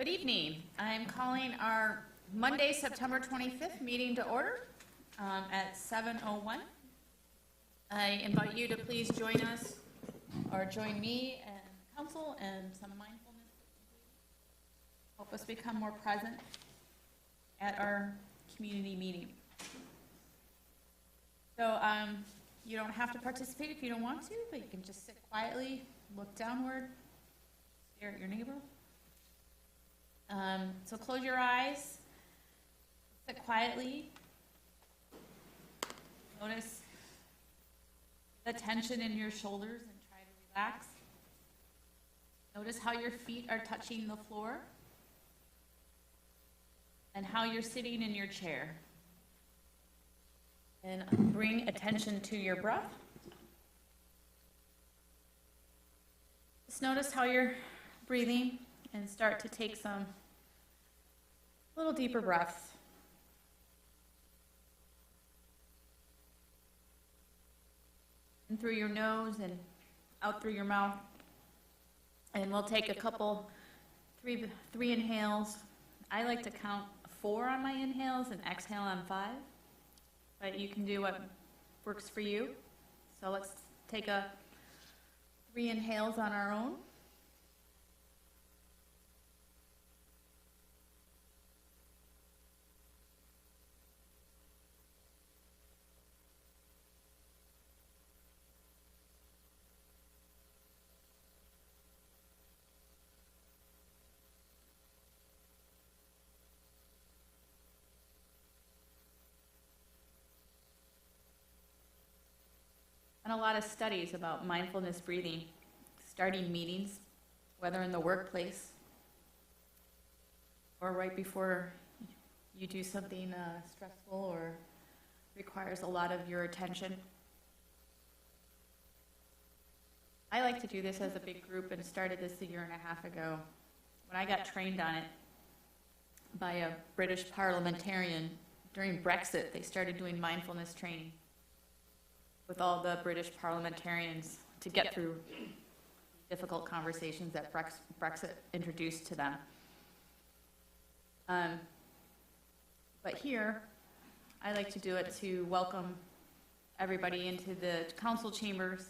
Good evening. I'm calling our Monday, September 25th meeting to order at 7:01. I invite you to please join us or join me and council and some mindfulness. Help us become more present at our community meeting. So you don't have to participate if you don't want to, but you can just sit quietly, look downward, stare at your neighbor. So close your eyes, sit quietly, notice the tension in your shoulders and try to relax. Notice how your feet are touching the floor and how you're sitting in your chair. And bring attention to your breath. Just notice how you're breathing and start to take some little deeper breaths. In through your nose and out through your mouth. And we'll take a couple, three inhales. I like to count 4 on my inhales and exhale on 5. But you can do what works for you. So let's take 3 inhales on our own. A lot of studies about mindfulness breathing, starting meetings, whether in the workplace or right before you do something stressful or requires a lot of your attention. I like to do this as a big group and started this 1.5 years ago when I got trained on it by a British parliamentarian. During Brexit, they started doing mindfulness training with all the British parliamentarians to get through difficult conversations that Brexit introduced to them. But here, I like to do it to welcome everybody into the council chambers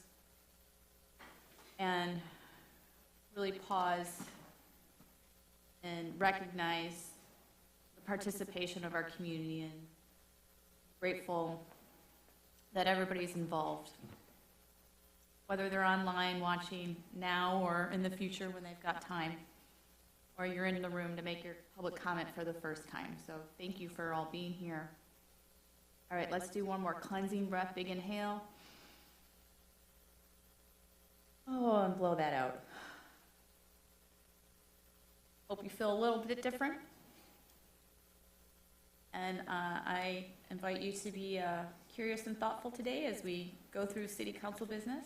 and really pause and recognize the participation of our community and grateful that everybody's involved, whether they're online watching now or in the future when they've got time, or you're in the room to make your public comment for the first time. So thank you for all being here. All right, let's do one more cleansing breath. Big inhale. Oh, and blow that out. Hope you feel a little bit different. And I invite you to be curious and thoughtful today as we go through city council business.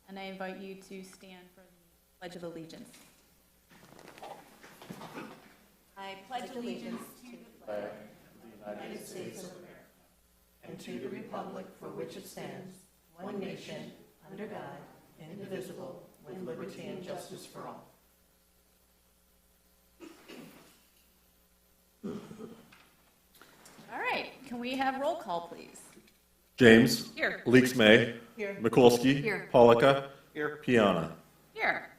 And I invite you to stand for the Pledge of Allegiance. I pledge allegiance to the flag of the United States of America and to the republic for which it stands, one nation, under God, indivisible, with liberty and justice for all. All right, can we have roll call, please? James. Here. Leaks May. Here. Mikulski. Here. Polika. Here. Piana. Here.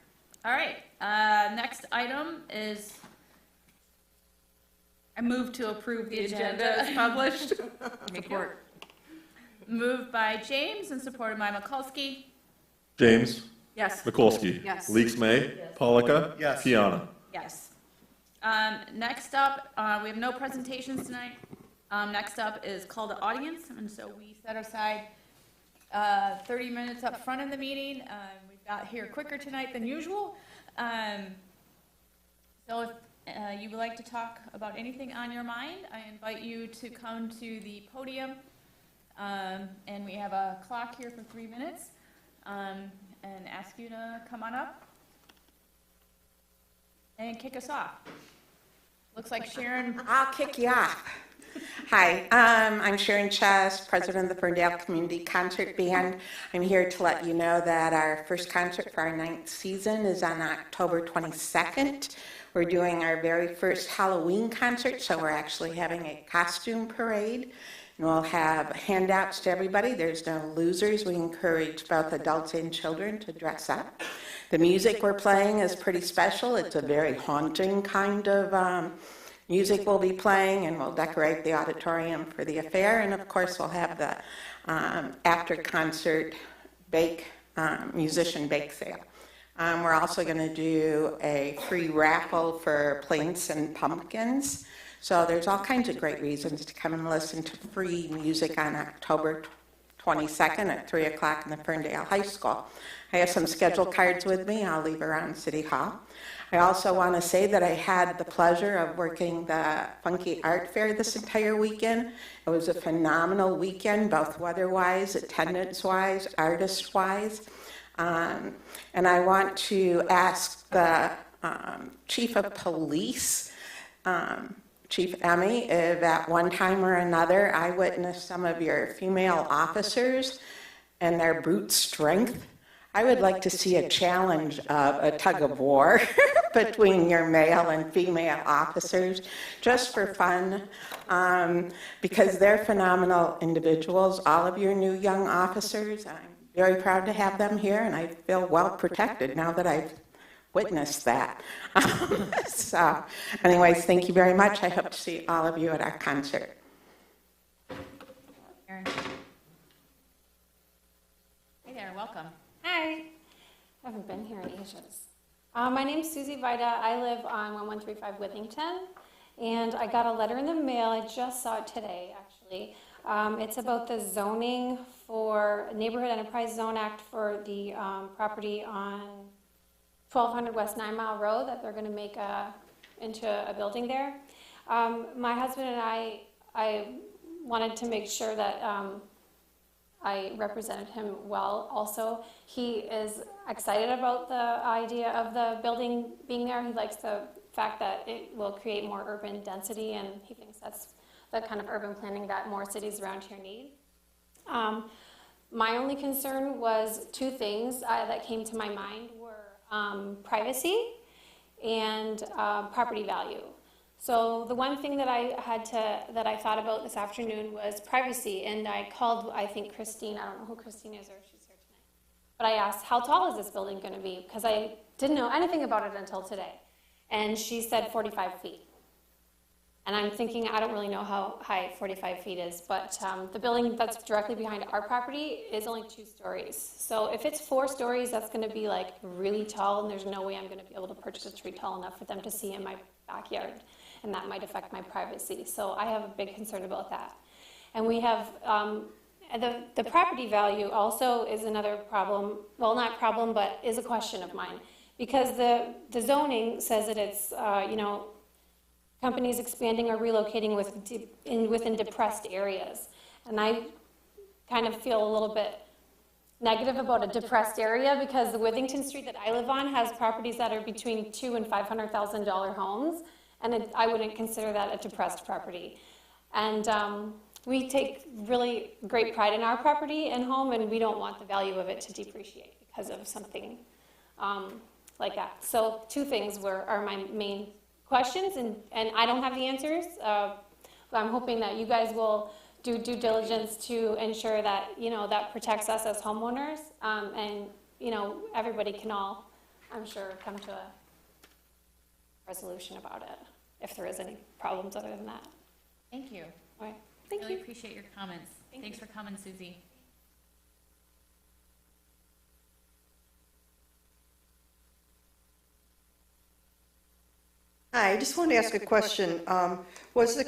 All right, next item is I move to approve the agenda as published. Report. Moved by James and supported by Mikulski. James. Yes. Mikulski. Yes. Leaks May. Yes. Polika. Yes. Piana. Yes. Next up, we have no presentations tonight. Next up is call to audience, and so we set aside 30 minutes up front in the meeting. We got here quicker tonight than usual. So if you would like to talk about anything on your mind, I invite you to come to the podium. And we have a clock here for 3 minutes, and ask you to come on up and kick us off. Looks like Sharon. I'll kick you off. Hi, I'm Sharon Chess, president of the Ferndale Community Concert Band. I'm here to let you know that our first concert for our 9th season is on October 22nd. We're doing our very first Halloween concert, so we're actually having a costume parade. And we'll have handouts to everybody. There's no losers. We encourage both adults and children to dress up. The music we're playing is pretty special. It's a very haunting kind of music we'll be playing, and we'll decorate the auditorium for the affair. And of course, we'll have the after-concert musician bake sale. We're also going to do a free raffle for plates and pumpkins. So there's all kinds of great reasons to come and listen to free music on October 22nd at 3 o'clock in the Ferndale High School. I have some schedule cards with me. I'll leave around City Hall. I also want to say that I had the pleasure of working the Funky Art Fair this entire weekend. It was a phenomenal weekend, both weather-wise, attendance-wise, artist-wise. And I want to ask the Chief of Police, Chief Emmy, if at one time or another I witnessed some of your female officers and their brute strength. I would like to see a challenge of a tug of war between your male and female officers, just for fun, because they're phenomenal individuals, all of your new young officers. I'm very proud to have them here, and I feel well protected now that I've witnessed that. So, anyways, thank you very much. I hope to see all of you at our concert. Erin. Hey there, welcome. Hi. I haven't been here in ages. My name's Susie Vida. I live on 1135 Withington, and I got a letter in the mail. I just saw it today, actually. It's about the zoning for Neighborhood Enterprise Zone Act for the property on 1200 West 9 Mile Road that they're going to make into a building there. My husband and I wanted to make sure that I represented him well also. He is excited about the idea of the building being there. He likes the fact that it will create more urban density, and he thinks that's the kind of urban planning that more cities around here need. My only concern was two things that came to my mind were privacy and property value. So the one thing that that I thought about this afternoon was privacy, and I called, I think, Christine. I don't know who Christine is or if she's here tonight. But I asked, how tall is this building going to be? Because I didn't know anything about it until today. And she said 45 feet. And I'm thinking, I don't really know how high 45 feet is, but the building that's directly behind our property is only 2 stories. So if it's 4 stories, that's going to be like really tall, and there's no way I'm going to be able to purchase a tree tall enough for them to see in my backyard. And that might affect my privacy. So I have a big concern about that. And we have, the property value also is another problem, well, not problem, but is a question of mine. Because the zoning says that it's, companies expanding or relocating within depressed areas. And I kind of feel a little bit negative about a depressed area because the Withington Street that I live on has properties that are between $200,000 and $500,000 homes. And I wouldn't consider that a depressed property. And we take really great pride in our property and home, and we don't want the value of it to depreciate because of something like that. So 2 things are my main questions, and I don't have the answers. But I'm hoping that you guys will do due diligence to ensure that, that protects us as homeowners, and, everybody can all, I'm sure, come to a resolution about it, if there is any problems other than that. Thank you. All right. Thank Really you. appreciate your comments. Thanks for coming, Susie. Hi, I just wanted to ask a question. Was the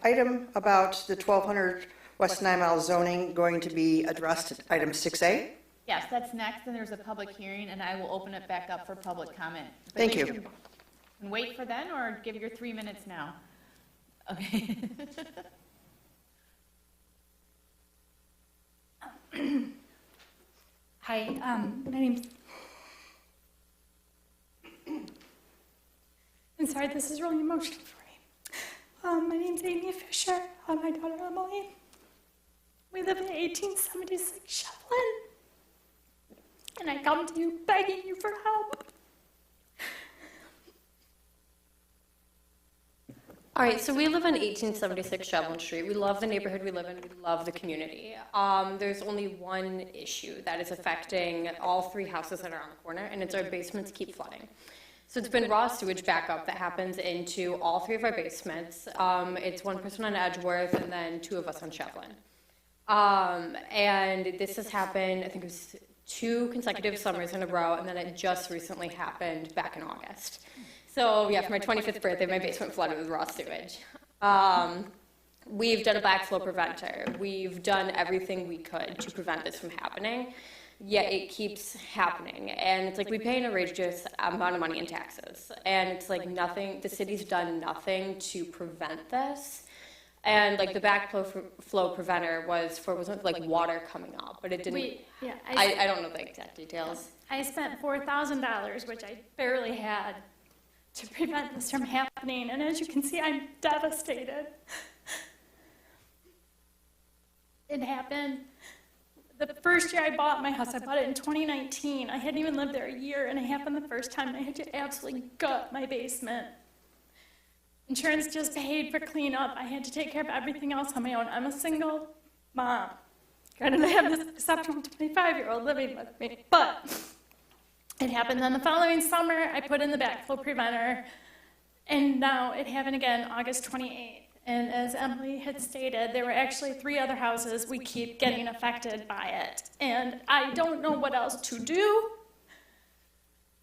item about the 1200 West 9 Mile zoning going to be addressed at item 6A? Yes, that's next, and there's a public hearing, and I will open it back up for public comment. But Thank you. Can wait for then, or give your 3 minutes now? Okay. Hi, my name's... I'm sorry, this is really emotional for me. My name's Amy Fisher. My daughter Emily. We live in 1876 Shevlin. And I come to you begging you for help. All right, so we live on 1876 Shevlin Street. We love the neighborhood we live in. We love the community. There's only one issue that is affecting all three houses that are on the corner, and it's our basements keep flooding. So it's been raw sewage backup that happens into all three of our basements. It's one person on Edgeworth and then two of us on Shevlin. And this has happened, I think it was 2 consecutive summers in a row, and then it just recently happened back in August. So yeah, for my 25th birthday, my basement flooded with raw sewage. We've done a backflow preventer. We've done everything we could to prevent this from happening, yet it keeps happening. And it's like we pay an outrageous amount of money in taxes. And it's like nothing, the city's done nothing to prevent this. And like the backflow preventer wasn't like water coming up, but it didn't. I don't know the exact details. I spent $4,000, which I barely had, to prevent this from happening. And as you can see, I'm devastated. It happened the first year I bought my house. I bought it in 2019. I hadn't even lived there a year, and it happened the first time. I had to absolutely gut my basement. Insurance just paid for cleanup. I had to take care of everything else on my own. I'm a single mom. Granted, I have this exceptional 25-year-old living with me, but it happened. Then the following summer, I put in the backflow preventer, and now it happened again August 28th. And as Emily had stated, there were actually 3 other houses we keep getting affected by it. And I don't know what else to do.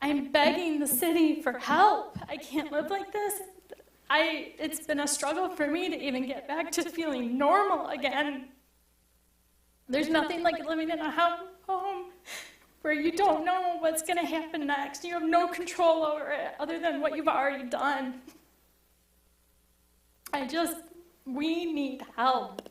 I'm begging the city for help. I can't live like this. It's been a struggle for me to even get back to feeling normal again. There's nothing like living in a home where you don't know what's going to happen next. You have no control over it other than what you've already done. We need help.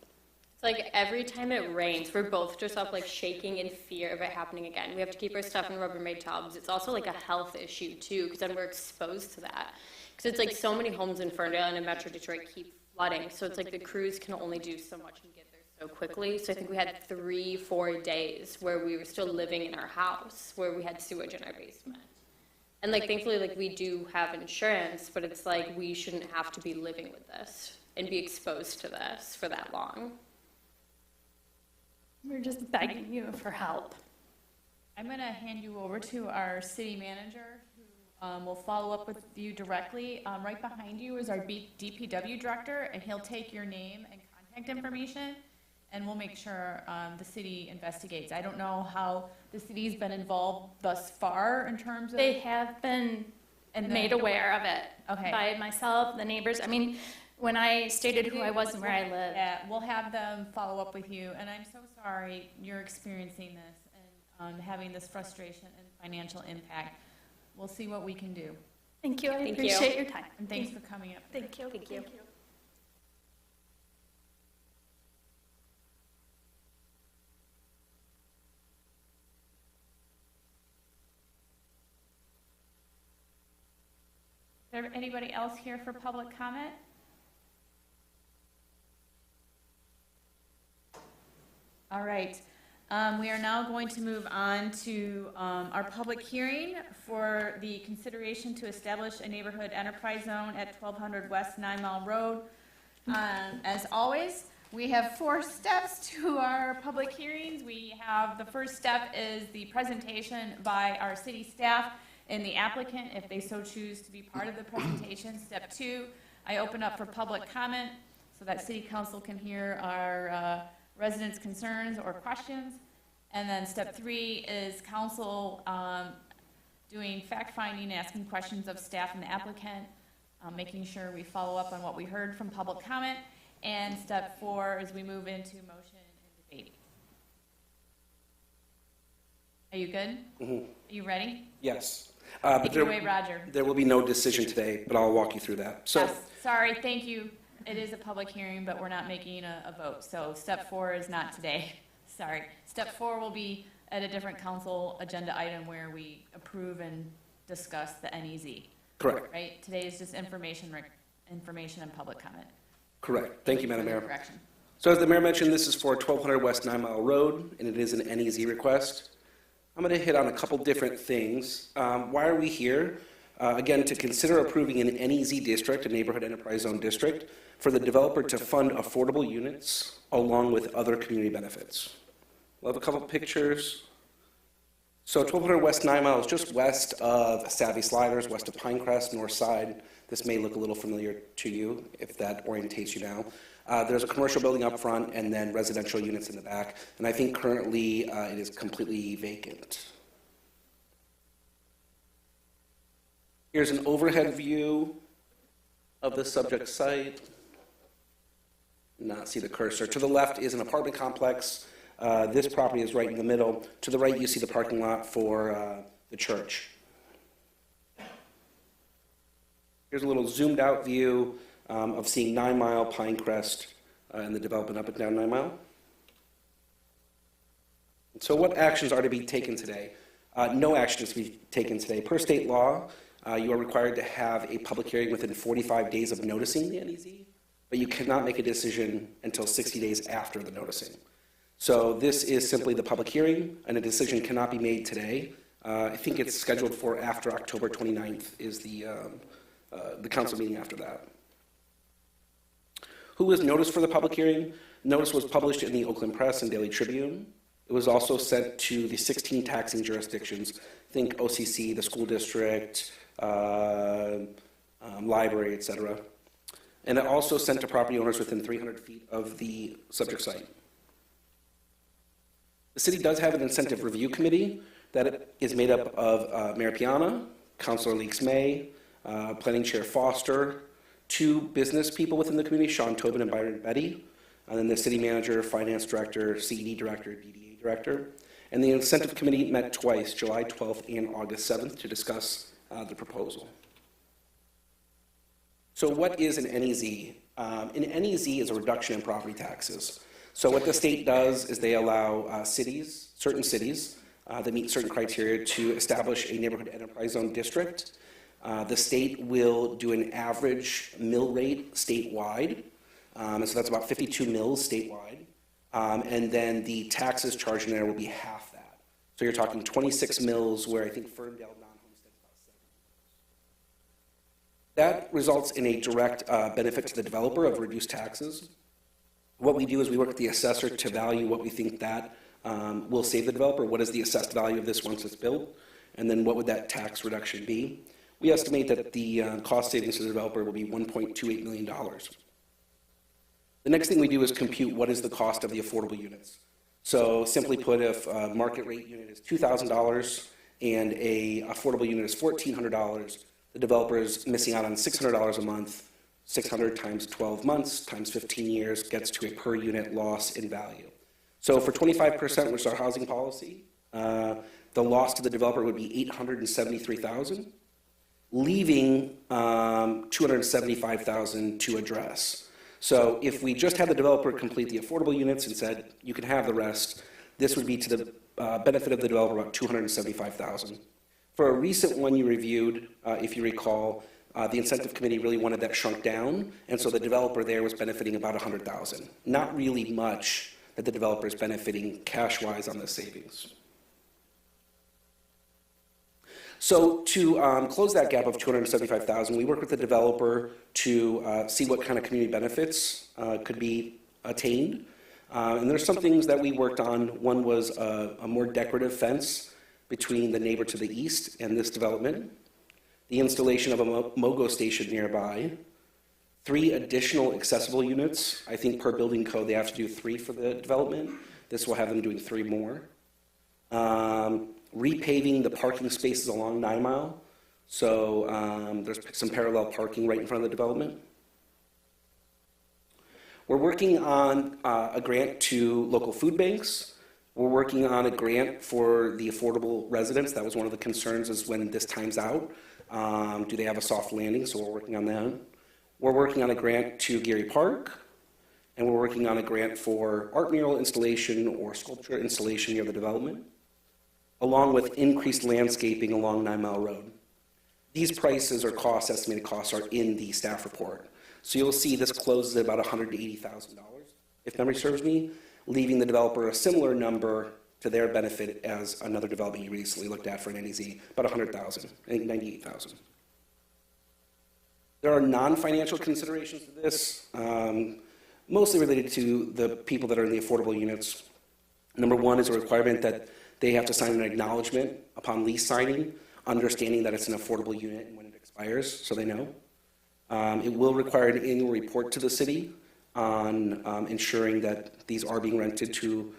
It's like every time it rains, we're both just up like shaking in fear of it happening again. We have to keep our stuff in Rubbermaid tubs. It's also like a health issue too, because then we're exposed to that. Because it's like so many homes in Ferndale and in Metro Detroit keep flooding. So it's like the crews can only do so much and get there so quickly. So I think we had 3-4 days where we were still living in our house, where we had sewage in our basement. And like thankfully, like we do have insurance, but it's like we shouldn't have to be living with this and be exposed to this for that long. We're just begging you for help. I'm going to hand you over to our city manager, who will follow up with you directly. Right behind you is our DPW director, and he'll take your name and contact information, and we'll make sure the city investigates. I don't know how the city's been involved thus far in terms of... They have been made aware of it by myself, the neighbors. I mean, when I stated who I was and where I live. Yeah, we'll have them follow up with you, and I'm so sorry you're experiencing this and having this frustration and financial impact. We'll see what we can do. Thank you. I appreciate your time. And thanks for coming up. Thank you. Thank you. Is there anybody else here for public comment? All right. We are now going to move on to our public hearing for the consideration to establish a neighborhood enterprise zone at 1200 West 9 Mile Road. As always, we have 4 steps to our public hearings. We have the first step is the presentation by our city staff and the applicant, if they so choose to be part of the presentation. Step 2, I open up for public comment so that city council can hear our residents' concerns or questions. And then step 3 is council doing fact-finding, asking questions of staff and the applicant, making sure we follow up on what we heard from public comment. And step 4 is we move into motion and debate. Are you good? Mm-hmm. Are you ready? Yes. Take it away, Roger. There will be no decision today, but I'll walk you through that. So, Yes, sorry, thank you. It is a public hearing, but we're not making a vote. So step 4 is not today. Sorry. Step 4 will be at a different council agenda item where we approve and discuss the NEZ. correct. Right? Today is just information and public comment. Correct. Thank you, Madam Mayor. Correction. So as the mayor mentioned, this is for 1200 West 9 Mile Road, and it is an NEZ request. I'm going to hit on a couple different things. Why are we here? Again, to consider approving an NEZ district, a neighborhood enterprise zone district, for the developer to fund affordable units along with other community benefits. We'll have a couple pictures. So 1200 West 9 Mile is just west of Savvy Sliders, west of Pinecrest, north side. This may look a little familiar to you if that orientates you now. There's a commercial building up front and then residential units in the back. And I think currently it is completely vacant. Here's an overhead view of the subject site. Not see the cursor. To the left is an apartment complex. This property is right in the middle. To the right, you see the parking lot for the church. Here's a little zoomed out view of seeing 9 Mile, Pinecrest, and the development up and down 9 Mile. So what actions are to be taken today? No action is to be taken today. Per state law, you are required to have a public hearing within 45 days of noticing the NEZ, but you cannot make a decision until 60 days after the noticing. So this is simply the public hearing, and a decision cannot be made today. I think it's scheduled for after October 29th is the council meeting after that. Who was noticed for the public hearing? Notice was published in the Oakland Press and Daily Tribune. It was also sent to the 16 taxing jurisdictions. Think OCC, the school district, library, etc. And it also sent to property owners within 300 feet of the subject site. The city does have an incentive review committee that is made up of Mayor Piana, Councilor Leaks May, Planning Chair Foster, 2 business people within the community, Sean Tobin and Byron Betty, and then the city manager, finance director, CED director, DDA director. And the incentive committee met twice, July 12th and August 7th, to discuss the proposal. So what is an NEZ? An NEZ is a reduction in property taxes. So what the state does is they allow certain cities that meet certain criteria to establish a neighborhood enterprise zone district. The state will do an average mill rate statewide, and so that's about 52 mills statewide, and then the taxes charged in there will be half that. So you're talking 26 mills, where I think Ferndale non-homestead is about 7 mills. That results in a direct benefit to the developer of reduced taxes. What we do is we work with the assessor to value what we think that will save the developer. What is the assessed value of this once it's built? And then what would that tax reduction be? We estimate that the cost savings to the developer will be $1.28 million. The next thing we do is compute what is the cost of the affordable units. So simply put, if a market rate unit is $2,000 and a affordable unit is $1,400, the developer is missing out on $600 a month. 600 times 12 months times 15 years gets to a per unit loss in value. So for 25%, which is our housing policy, the loss to the developer would be $873,000, leaving $275,000 to address. So if we just had the developer complete the affordable units and said, you can have the rest, this would be to the benefit of the developer about $275,000. For a recent one you reviewed, if you recall, the incentive committee really wanted that shrunk down, and so the developer there was benefiting about $100,000. Not really much that the developer is benefiting cash-wise on the savings. So to close that gap of $275,000, we work with the developer to see what kind of community benefits could be attained. And there's some things that we worked on. One was a more decorative fence between the neighbor to the east and this development, the installation of a MOGO station nearby, 3 additional accessible units. I think per building code they have to do 3 for the development. This will have them doing 3 more. Repaving the parking spaces along 9 Mile. So there's some parallel parking right in front of the development. We're working on a grant to local food banks. We're working on a grant for the affordable residents. That was one of the concerns, is when this time's out, do they have a soft landing? So we're working on that. We're working on a grant to Geary Park, and we're working on a grant for art mural installation or sculpture installation near the development, along with increased landscaping along 9 Mile Road. These prices or estimated costs are in the staff report. So you'll see this closes at about $180,000, if memory serves me, leaving the developer a similar number to their benefit as another development you recently looked at for an NEZ, about $100,000, I think $98,000. There are non-financial considerations to this, mostly related to the people that are in the affordable units. Number one is a requirement that they have to sign an acknowledgement upon lease signing, understanding that it's an affordable unit and when it expires, so they know. It will require an annual report to the city on ensuring that these are being rented to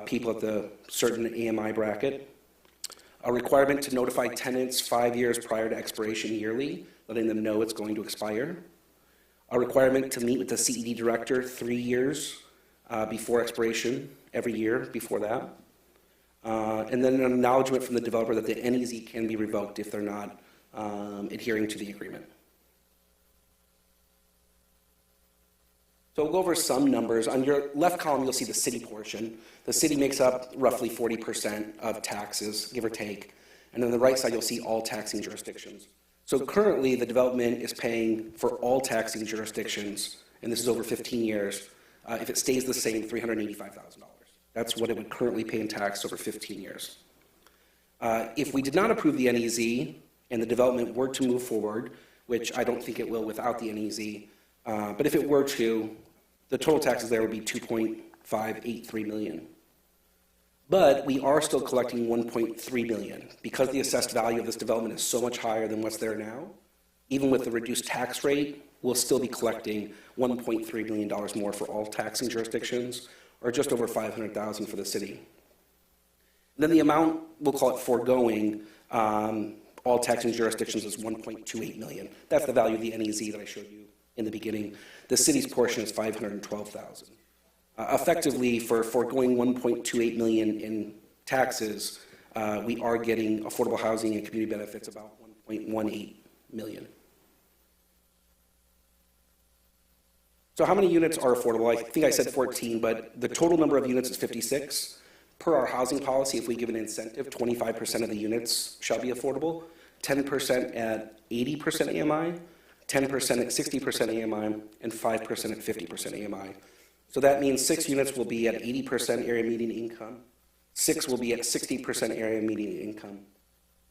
people at the certain AMI bracket. A requirement to notify tenants 5 years prior to expiration yearly, letting them know it's going to expire. A requirement to meet with the CED director 3 years before expiration, every year before that. And then an acknowledgement from the developer that the NEZ can be revoked if they're not adhering to the agreement. So we'll go over some numbers. On your left column, you'll see the city portion. The city makes up roughly 40% of taxes, give or take. And on the right side, you'll see all taxing jurisdictions. So currently, the development is paying for all taxing jurisdictions, and this is over 15 years, if it stays the same, $385,000. That's what it would currently pay in tax over 15 years. If we did not approve the NEZ and the development were to move forward, which I don't think it will without the NEZ, but if it were to, the total taxes there would be $2.583 million. But we are still collecting $1.3 million. Because the assessed value of this development is so much higher than what's there now, even with the reduced tax rate, we'll still be collecting $1.3 million more for all taxing jurisdictions, or just over $500,000 for the city. And then the amount, we'll call it foregoing, all taxing jurisdictions is $1.28 million. That's the value of the NEZ that I showed you in the beginning. The city's portion is $512,000. Effectively, for foregoing $1.28 million in taxes, we are getting affordable housing and community benefits about $1.18 million. So how many units are affordable? I think I said 14, but the total number of units is 56. Per our housing policy, if we give an incentive, 25% of the units shall be affordable, 10% at 80% AMI, 10% at 60% AMI, and 5% at 50% AMI. So that means 6 units will be at 80% area median income, 6 will be at 60% area median income,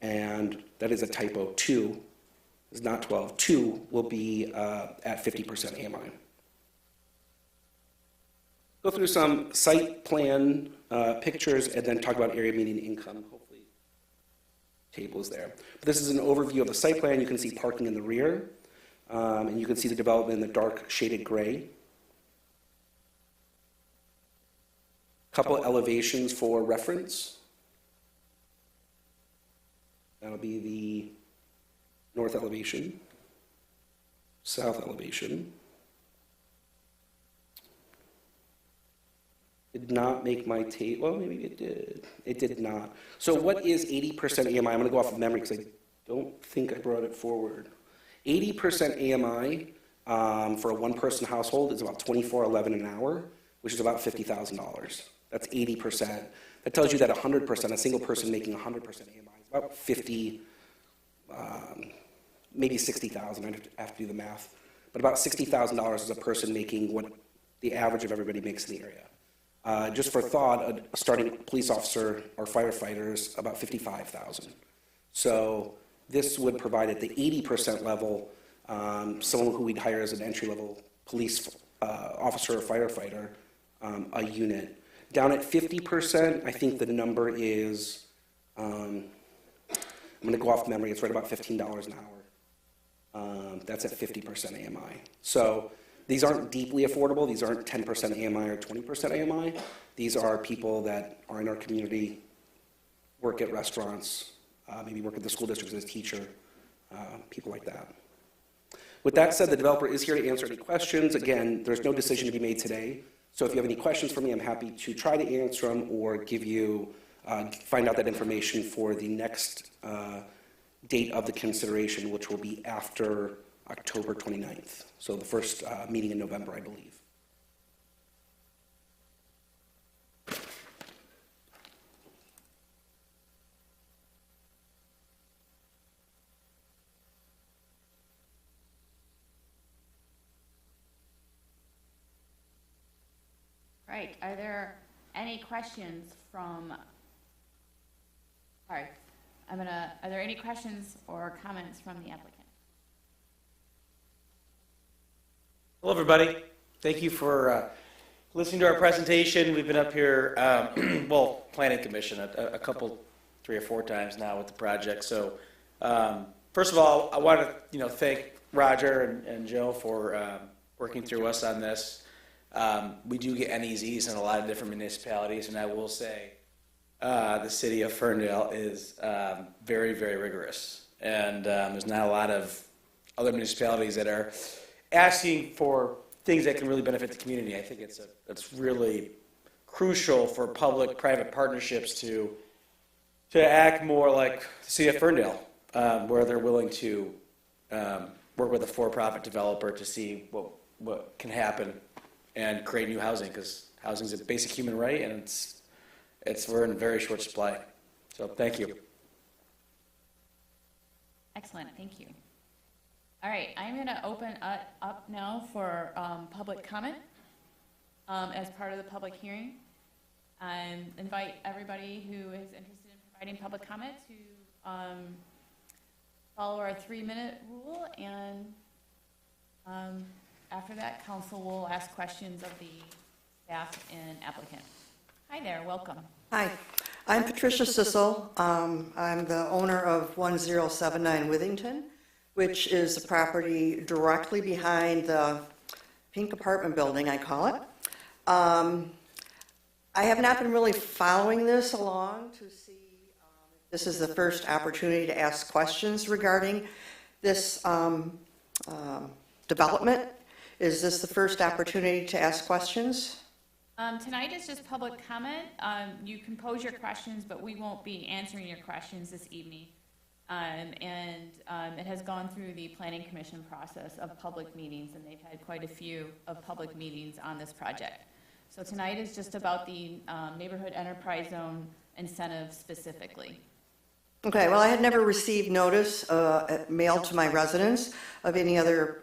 and that is a typo, 2 is not 12, 2 will be at 50% AMI. Go through some site plan pictures and then talk about area median income. Hopefully, table is there. But this is an overview of the site plan. You can see parking in the rear, and you can see the development in the dark shaded gray. Couple elevations for reference. That'll be the north elevation, south elevation. Did not make my tape. Well, maybe it did. It did not. So what is 80% AMI? I'm going to go off of memory because I don't think I brought it forward. 80% AMI for a one-person household is about $24.11 an hour, which is about $50,000. That's 80%. That tells you that 100%, a single person making 100% AMI is about 50, maybe 60,000. I have to do the math. But about $60,000 is a person making what the average of everybody makes in the area. Just for thought, a starting police officer or firefighter is about $55,000. So this would provide at the 80% level, someone who we'd hire as an entry-level police officer or firefighter, a unit. Down at 50%, I think the number is, I'm going to go off memory, it's right about $15 an hour. That's at 50% AMI. So these aren't deeply affordable. These aren't 10% AMI or 20% AMI. These are people that are in our community, work at restaurants, maybe work at the school district as a teacher, people like that. With that said, the developer is here to answer any questions. Again, there's no decision to be made today. So if you have any questions for me, I'm happy to try to answer them or give you, find out that information for the next date of the consideration, which will be after October 29th. So the first meeting in November, I believe. right, are there any questions from, are there any questions or comments from the applicant? Hello, everybody. Thank you for listening to our presentation. We've been up here, well, Planning Commission a couple, 3 or 4 times now with the project. So, first of all, I want to, thank Roger and Joe for working through us on this. We do get NEZs in a lot of different municipalities, and I will say the city of Ferndale is very, very rigorous. And there's not a lot of other municipalities that are asking for things that can really benefit the community. I think it's really crucial for public-private partnerships to act more like the city of Ferndale, where they're willing to work with a for-profit developer to see what can happen and create new housing, because housing is a basic human right, and we're in very short supply. So thank you. Excellent, thank you. All right, I'm going to open up now for public comment as part of the public hearing. Invite everybody who is interested in providing public comment to follow our 3-minute rule, and after that, council will ask questions of the staff and applicant. Hi there, welcome. Hi, I'm Patricia Sissel. I'm the owner of 1079 Withington, which is a property directly behind the pink apartment building, I call it. I have not been really following this along to see if this is the first opportunity to ask questions regarding this development. Is this the first opportunity to ask questions? Tonight is just public comment. You can pose your questions, but we won't be answering your questions this evening. It has gone through the Planning Commission process of public meetings, and they've had quite a few of public meetings on this project. So tonight is just about the neighborhood enterprise zone incentive specifically. Okay, well, I had never received notice mailed to my residence of any other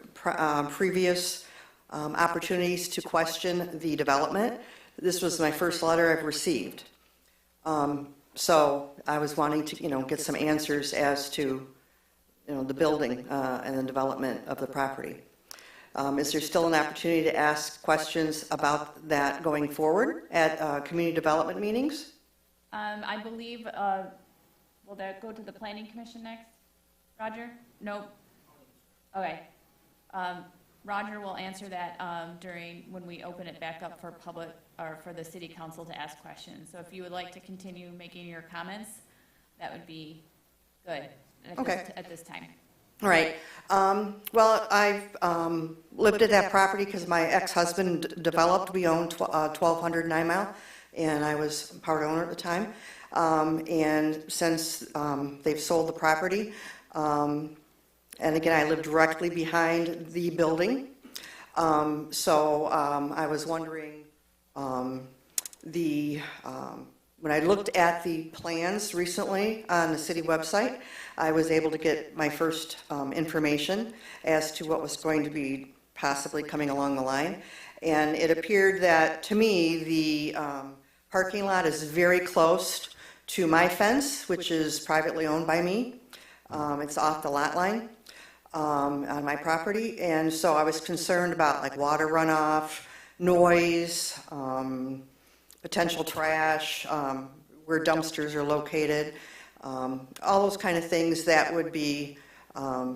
previous opportunities to question the development. This was my first letter I've received. So I was wanting to, get some answers as to, the building and the development of the property. Is there still an opportunity to ask questions about that going forward at community development meetings? I believe, will that go to the Planning Commission next, Roger? Nope. Okay. Roger will answer that when we open it back up for public, or for the city council to ask questions. So if you would like to continue making your comments, that would be good at this time. All right. Well, I've lived at that property because my ex-husband developed. We owned 1200 9 Mile, and I was part owner at the time. And since they've sold the property, and again, I live directly behind the building. So I was wondering, when I looked at the plans recently on the city website, I was able to get my first information as to what was going to be possibly coming along the line. And it appeared that, to me, the parking lot is very close to my fence, which is privately owned by me. It's off the lot line on my property. And so I was concerned about like water runoff, noise, potential trash, where dumpsters are located, all those kind of things that would be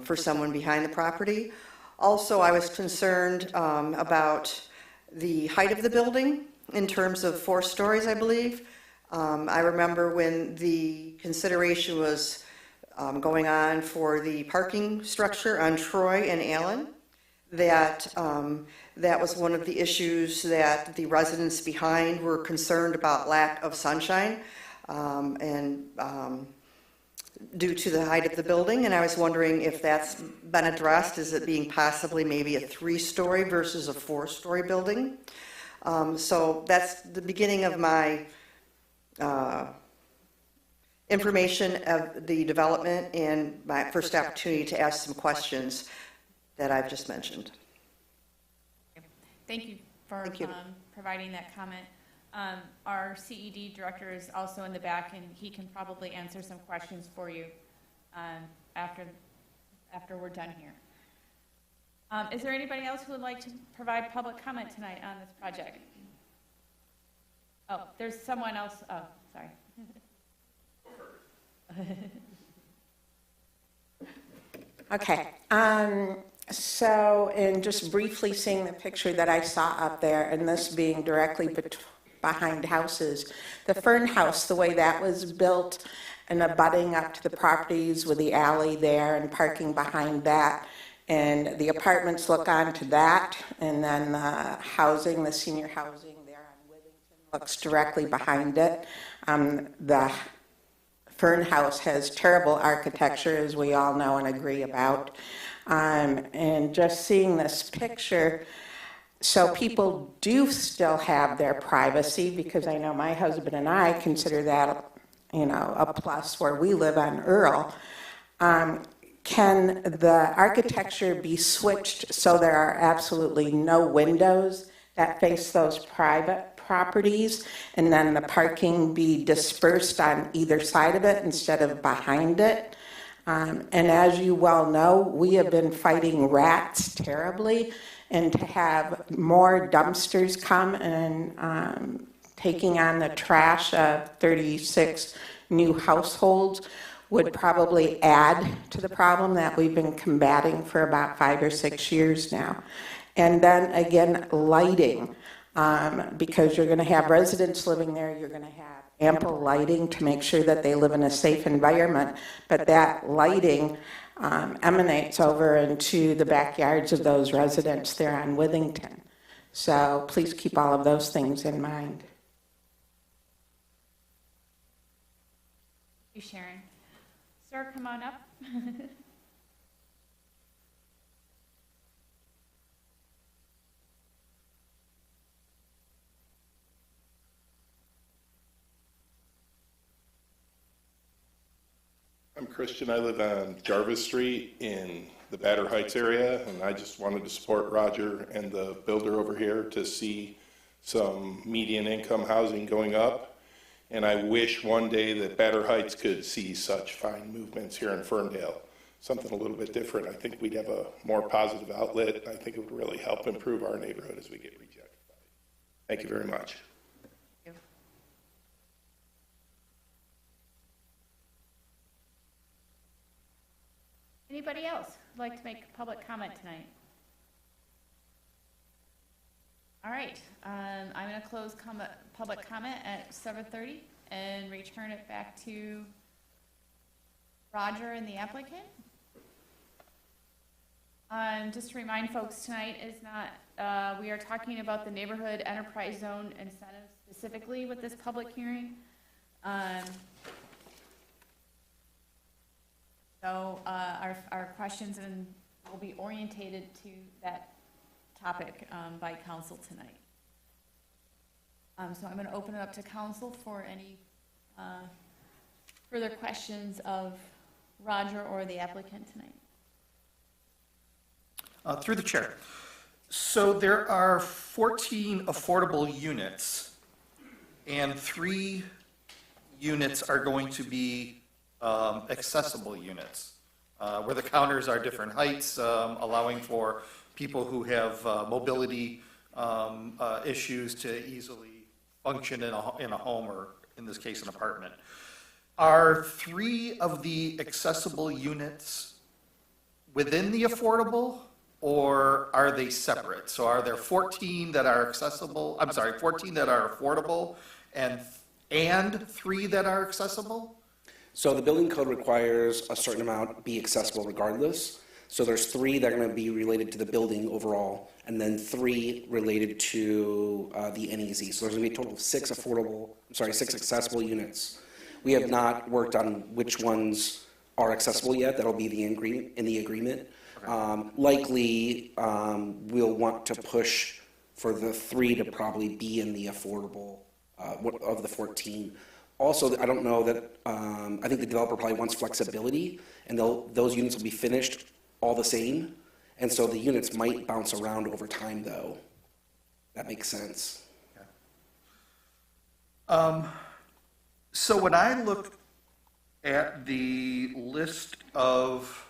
for someone behind the property. Also, I was concerned about the height of the building in terms of 4 stories, I believe. I remember when the consideration was going on for the parking structure on Troy and Allen, that that was one of the issues that the residents behind were concerned about, lack of sunshine, and due to the height of the building. And I was wondering if that's been addressed. Is it being possibly maybe a 3-story versus a 4-story building? So that's the beginning of my information of the development and my first opportunity to ask some questions that I've just mentioned. Thank you for providing that comment. Our CED director is also in the back, and he can probably answer some questions for you after we're done here. Is there anybody else who would like to provide public comment tonight on this project? Oh, there's someone else. Oh, sorry. Okay. So, in just briefly seeing the picture that I saw up there, and this being directly behind houses, the Fern House, the way that was built, and abutting up to the properties with the alley there and parking behind that, and the apartments look onto that, and then the housing, the senior housing there on Withington looks directly behind it. The Fern House has terrible architecture, as we all know and agree about. And just seeing this picture, so people do still have their privacy, because I know my husband and I consider that, a plus where we live on Earl. Can the architecture be switched so there are absolutely no windows that face those private properties, and then the parking be dispersed on either side of it instead of behind it? And as you well know, we have been fighting rats terribly, and to have more dumpsters come and taking on the trash of 36 new households would probably add to the problem that we've been combating for about 5 or 6 years now. And then again, lighting, because you're going to have residents living there, you're going to have ample lighting to make sure that they live in a safe environment, but that lighting emanates over into the backyards of those residents there on Withington. So please keep all of those things in mind. Thank you, Sharon. Sir, come on up. I'm Christian. I live on Jarvis Street in the Batter Heights area, and I just wanted to support Roger and the builder over here to see some median income housing going up. And I wish one day that Batter Heights could see such fine movements here in Ferndale, something a little bit different. I think we'd have a more positive outlet. I think it would really help improve our neighborhood as we get rejected. Thank you very much. Anybody else who'd like to make public comment tonight? All right, I'm going to close public comment at 7:30 and return it back to Roger and the applicant. Just to remind folks, tonight is not, we are talking about the neighborhood enterprise zone incentives specifically with this public hearing. So our questions will be orientated to that topic by council tonight. So I'm going to open it up to council for any further questions of Roger or the applicant tonight. Through the chair. So there are 14 affordable units, and 3 units are going to be accessible units, where the counters are different heights, allowing for people who have mobility issues to easily function in a home, or in this case, an apartment. Are 3 of the accessible units within the affordable, or are they separate? So are there 14 that are accessible, 14 that are affordable, and 3 that are accessible? So the building code requires a certain amount be accessible regardless. So there's 3 that are going to be related to the building overall, and then 3 related to the NEZ. So there's going to be a total of 6 accessible units. We have not worked on which ones are accessible yet. That'll be in the agreement. Likely, we'll want to push for the 3 to probably be in the affordable of the 14. Also, I don't know that, I think the developer probably wants flexibility, and those units will be finished all the same, and so the units might bounce around over time, though. That makes sense. So when I look at the list of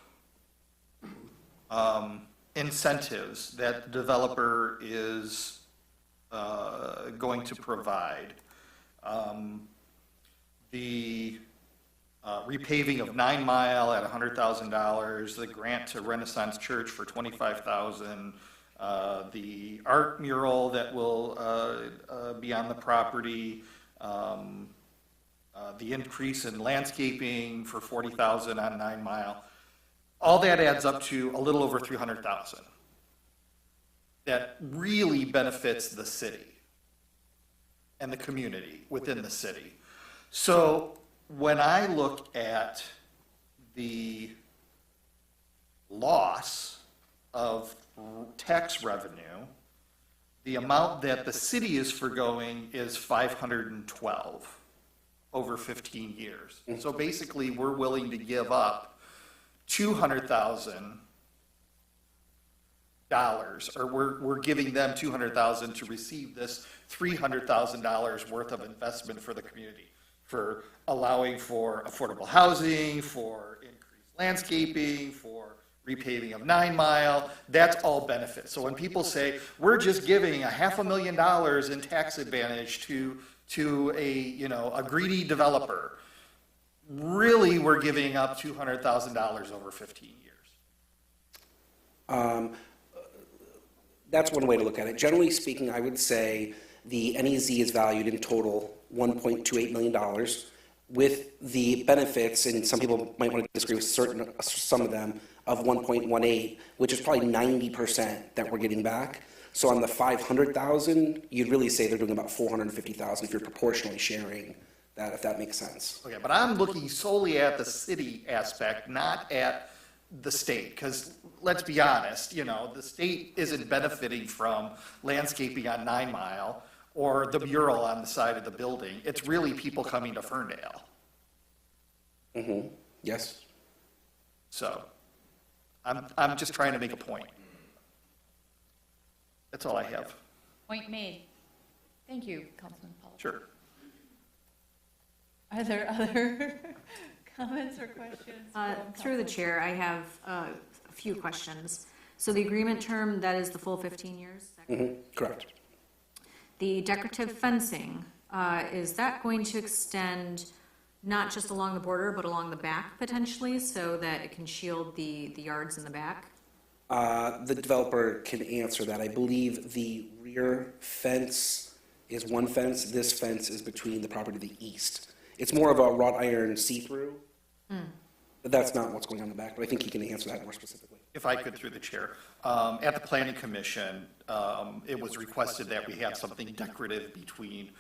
incentives that the developer is going to provide, the repaving of 9 Mile at $100,000, the grant to Renaissance Church for $25,000, the art mural that will be on the property, the increase in landscaping for $40,000 on 9 Mile. All that adds up to a little over $300,000. That really benefits the city and the community within the city. So when I look at the loss of tax revenue, the amount that the city is forgoing is 512 over 15 years. So basically, we're willing to give up $200,000, or we're giving them $200,000 to receive this $300,000 worth of investment for the community, for allowing for affordable housing, for increased landscaping, for repaving of 9 Mile. That's all benefit. So when people say, we're just giving $500,000 in tax advantage to a greedy developer, really we're giving up $200,000 over 15 years. That's one way to look at it. Generally speaking, I would say the NEZ is valued in total $1.28 million, with the benefits, and some people might want to disagree with some of them, of 1.18, which is probably 90% that we're getting back. So on the 500,000, you'd really say they're doing about 450,000 if you're proportionally sharing that, if that makes sense. Okay, but I'm looking solely at the city aspect, not at the state, because let's be honest, the state isn't benefiting from landscaping on 9 Mile or the mural on the side of the building. It's really people coming to Ferndale. Mm-hmm. Yes. So I'm just trying to make a point. That's all I have. Point made. Thank you, Councilman Paul. Sure. Are there other comments or questions? Through the chair, I have a few questions. So the agreement term, that is the full 15 years? Is that correct? Mm-hmm. Correct. The decorative fencing, is that going to extend not just along the border, but along the back potentially, so that it can shield the yards in the back? The developer can answer that. I believe the rear fence is one fence. This fence is between the property to the east. It's more of a wrought iron see-through, but that's not what's going on in the back, but I think he can answer that more specifically. If I could, through the chair, at the planning commission, it was requested that we have something decorative between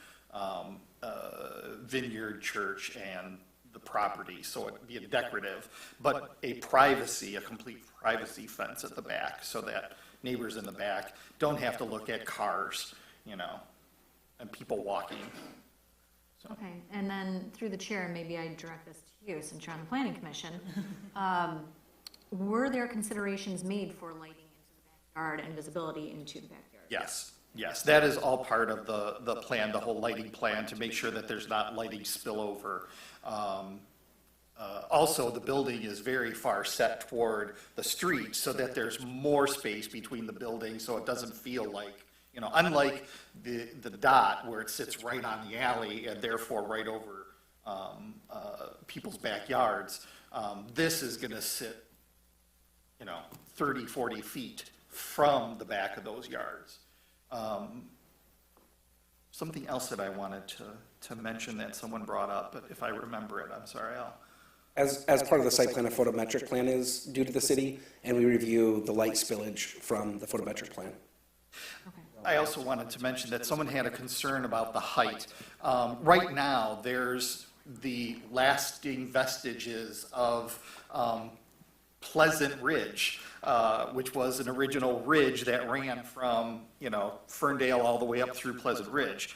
Vineyard Church and the property, so it'd be a decorative, but a complete privacy fence at the back, so that neighbors in the back don't have to look at cars, and people walking. So. Okay, and then through the chair, maybe I direct this to you since you're on the planning commission. Were there considerations made for lighting into the backyard and visibility into the backyard? Yes, that is all part of the plan, the whole lighting plan, to make sure that there's not lighting spillover. Also, the building is very far set toward the street so that there's more space between the buildings, so it doesn't feel like, unlike the dot where it sits right on the alley and therefore right over people's backyards, this is going to sit 30, 40 feet from the back of those yards. Something else that I wanted to mention that someone brought up, but if I remember it, I'm sorry, As part of the site plan, a photometric plan is due to the city, and we review the light spillage from the photometric plan. Okay. I also wanted to mention that someone had a concern about the height. Right now, there's the lasting vestiges of Pleasant Ridge, which was an original ridge that ran from, Ferndale all the way up through Pleasant Ridge.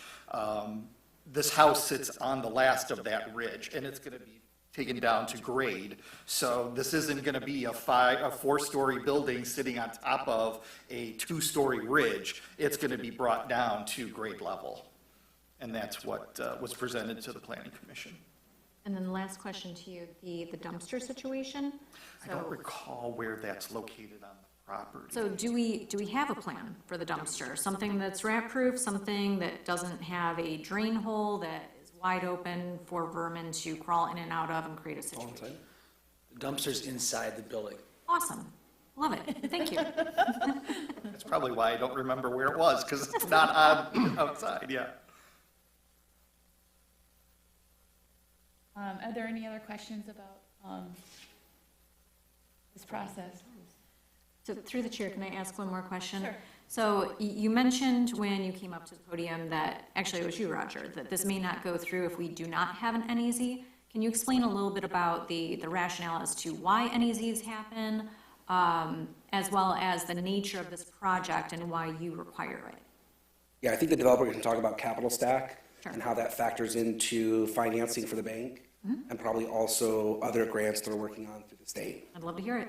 This house sits on the last of that ridge, and it's going to be taken down to grade. So this isn't going to be a 4-story building sitting on top of a 2-story ridge. It's going to be brought down to grade level. And that's what was presented to the planning commission. And then the last question to you, the dumpster situation. I don't recall where that's located on the property. So do we have a plan for the dumpster? Something that's rat-proof, something that doesn't have a drain hole that is wide open for vermin to crawl in and out of and create a situation? Dumpsters inside the building. Awesome. Love it. Thank you. That's probably why I don't remember where it was, because it's not on outside, yeah. Are there any other questions about this process? So through the chair, can I ask one more question? Sure. So you mentioned when you came up to the podium that, actually it was you, Roger, that this may not go through if we do not have an NEZ. Can you explain a little bit about the rationale as to why NEZs happen, as well as the nature of this project and why you require it? Yeah, I think the developer can talk about capital stack Sure. and how that factors into financing for the bank, and probably also other grants that we're working on through the state. I'd love to hear it.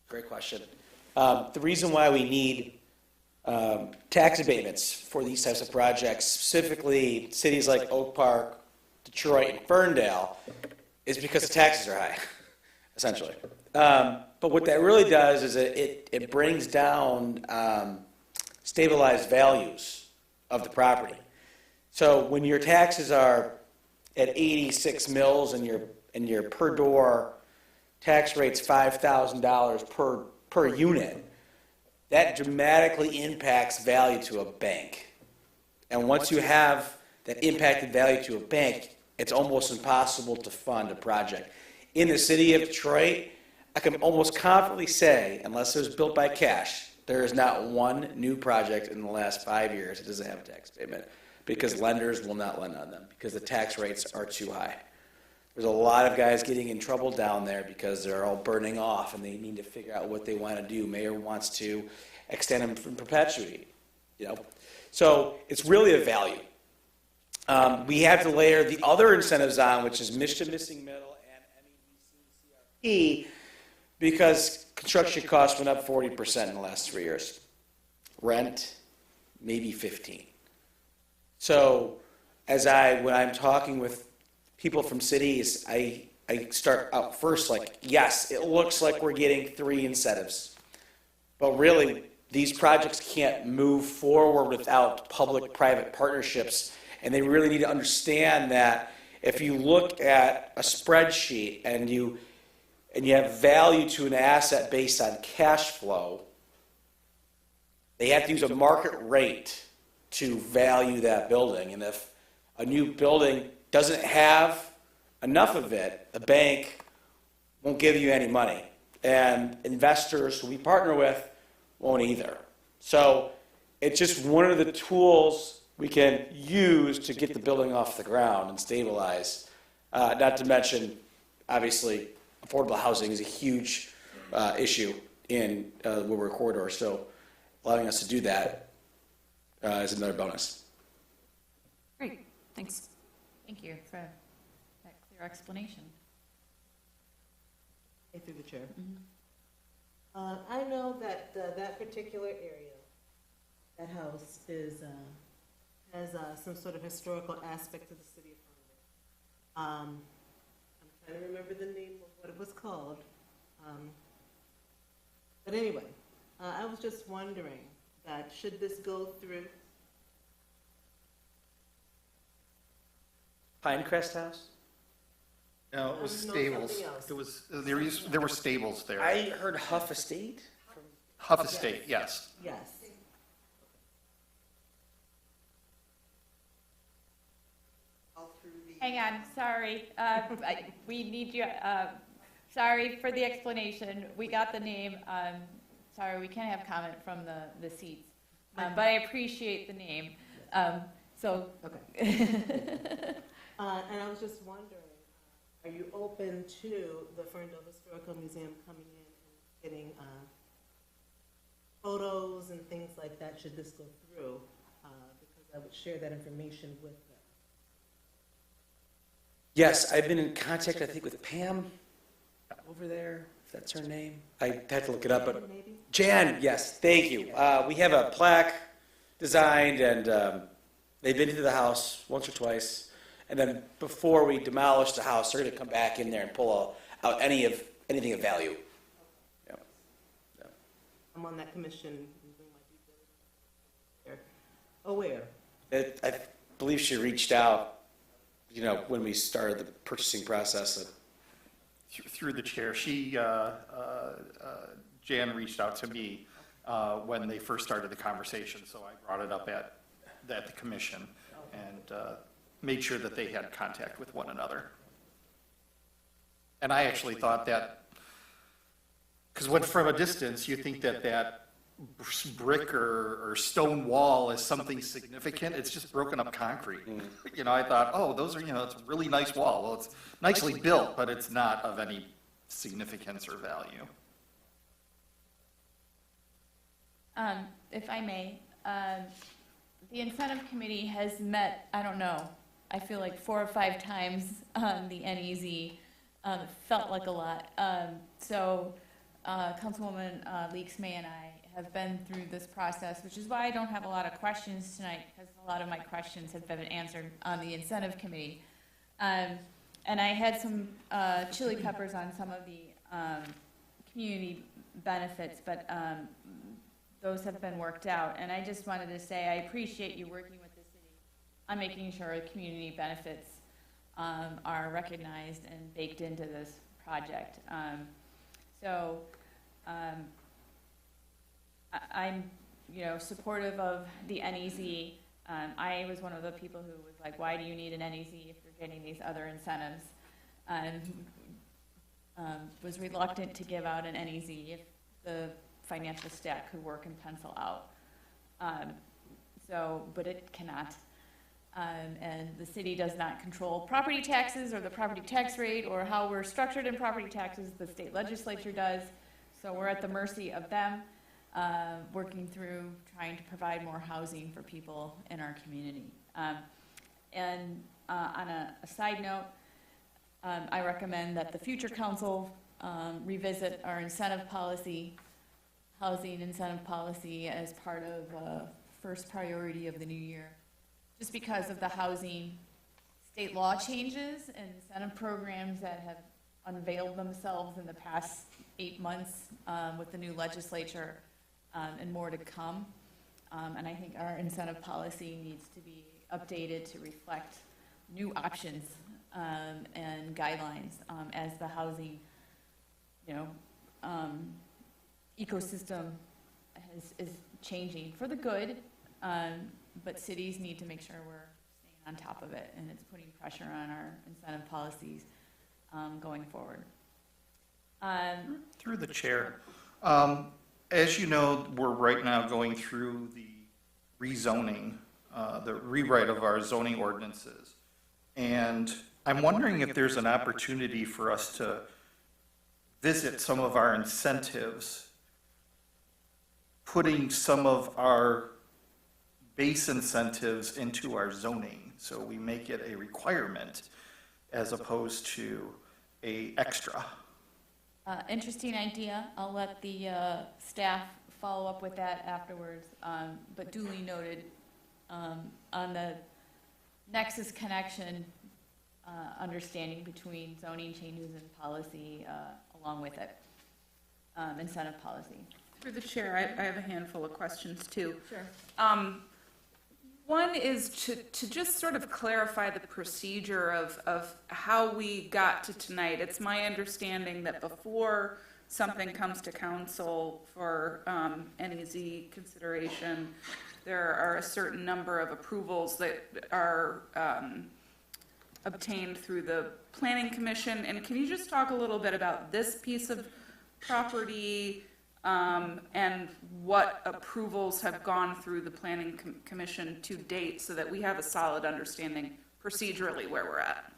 Great question. The reason why we need tax abatements for these types of projects, specifically cities like Oak Park, Detroit, and Ferndale, is because the taxes are high, essentially. But what that really does is it brings down stabilized values of the property. So when your taxes are at 86 mills and your per door tax rate's $5,000 per unit, that dramatically impacts value to a bank. And once you have that impacted value to a bank, it's almost impossible to fund a project. In the city of Detroit, I can almost confidently say, unless it was built by cash, there is not one new project in the last 5 years that doesn't have a tax statement, because lenders will not lend on them because the tax rates are too high. There's a lot of guys getting in trouble down there because they're all burning off and they need to figure out what they want to do. Mayor wants to extend them from perpetuity, you know. So it's really a value. We have to layer the other incentives on, which is Mission Missing Middle and MEDC CRP, because construction costs went up 40% in the last 3 years. Rent, maybe 15. So when I'm talking with people from cities, I start out first like, yes, it looks like we're getting 3 incentives. But really, these projects can't move forward without public-private partnerships. And they really need to understand that if you look at a spreadsheet and you have value to an asset based on cash flow, they have to use a market rate to value that building. And if a new building doesn't have enough of it, the bank won't give you any money. And investors who we partner with won't either. So it's just one of the tools we can use to get the building off the ground and stabilize. Not to mention, obviously, affordable housing is a huge issue in the Woodward corridor. So allowing us to do that is another bonus. Great, thanks. Thank you for that clear explanation. Through the chair. I know that that particular area, that house has some sort of historical aspect to the city of Ferndale. I'm trying to remember the name of what it was called. But anyway, I was just wondering that should this go through? Pinecrest House? No, it was No, stables. something else. It was, there were stables there. I heard Huff Estate. Huff Estate, yes. Yes. Hang on, sorry. We need you, sorry for the explanation. We got the name. Sorry, we can't have comment from the seats. But I appreciate the name. So. Okay. And I was just wondering, are you open to the Ferndale Historical Museum coming in and getting photos and things like that, should this go through? Because I would share that information with them. Yes, I've been in contact, I think, with Pam over there, if that's her name. I had to look it up, but Jan, yes, thank you. We have a plaque designed, and They've been to the house once or twice, and then before we demolish the house, they're gonna come back in there and pull out anything of value. Yeah. Yeah. I'm on that commission. I'm doing my due diligence. Aware. I believe she reached out, when we started the purchasing process. Through the chair, Jan reached out to me when they first started the conversation, so I brought it up at the commission and made sure that they had contact with one another. And I actually thought that, because when from a distance, you think that brick or stone wall is something significant, it's just broken up concrete. I thought, oh, those are, it's a really nice wall. Well, it's nicely built, but it's not of any significance or value. If I may, the incentive committee has met, I don't know, I feel like 4 or 5 times on the NEZ. Felt like a lot. Councilwoman Leaks May and I have been through this process, which is why I don't have a lot of questions tonight, because a lot of my questions have been answered on the incentive committee. And I had some chili peppers on some of the community benefits, but those have been worked out. And I just wanted to say I appreciate you working with the city on making sure community benefits are recognized and baked into this project. I'm, supportive of the NEZ. I was one of the people who was like, why do you need an NEZ if you're getting these other incentives? Was reluctant to give out an NEZ if the financial stack could work and pencil out. But it cannot. And the city does not control property taxes or the property tax rate or how we're structured in property taxes. The state legislature does. So we're at the mercy of them, working through trying to provide more housing for people in our community. On a side note, I recommend that the future council revisit our incentive policy, housing incentive policy, as part of first priority of the new year. Just because of the housing state law changes and incentive programs that have unveiled themselves in the past 8 months with the new legislature and more to come. And I think our incentive policy needs to be updated to reflect new options and guidelines as the housing, ecosystem is changing for the good. But cities need to make sure we're staying on top of it, and it's putting pressure on our incentive policies going forward. Through the chair, as you know, we're right now going through the rezoning, the rewrite of our zoning ordinances. And I'm wondering if there's an opportunity for us to visit some of our incentives, putting some of our base incentives into our zoning, so we make it a requirement as opposed to a extra. Interesting idea. I'll let the staff follow up with that afterwards, but duly noted on the nexus connection, understanding between zoning changes and policy along with it, incentive policy. Through the chair, I have a handful of questions too. Sure. One is to just sort of clarify the procedure of how we got to tonight. It's my understanding that before something comes to council for NEZ consideration, there are a certain number of approvals that are obtained through the Planning Commission. And can you just talk a little bit about this piece of property and what approvals have gone through the Planning Commission to date so that we have a solid understanding procedurally where we're at?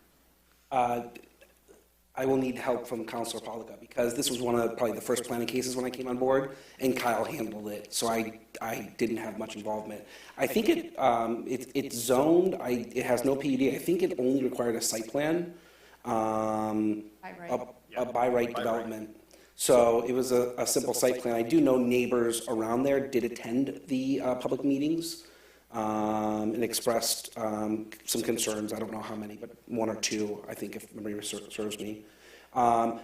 I will need help from Councilor Pollica because this was one of probably the first planning cases when I came on board, and Kyle handled it, so I didn't have much involvement. I think it's zoned. It has no PUD. I think it only required a site plan, a by right development. So it was a simple site plan. I do know neighbors around there did attend the public meetings, and expressed some concerns. I don't know how many, but 1 or 2, I think, if memory serves me.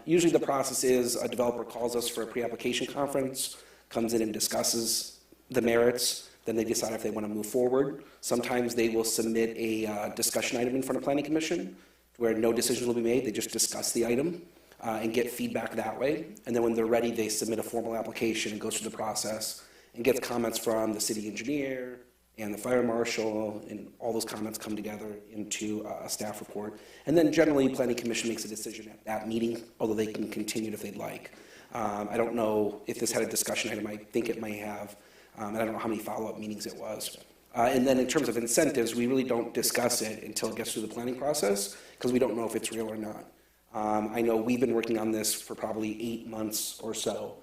Usually the process is a developer calls us for a pre-application conference, comes in and discusses the merits, then they decide if they want to move forward. Sometimes they will submit a discussion item in front of Planning Commission where no decisions will be made, they just discuss the item and get feedback that way. And then when they're ready, they submit a formal application and goes through the process and gets comments from the city engineer and the fire marshal, and all those comments come together into a staff report. And then generally, Planning Commission makes a decision at that meeting, although they can continue it if they'd like. I don't know if this had a discussion item, I think it may have, and I don't know how many follow-up meetings it was. And then in terms of incentives, we really don't discuss it until it gets through the planning process, because we don't know if it's real or not. I know we've been working on this for probably 8 months or so.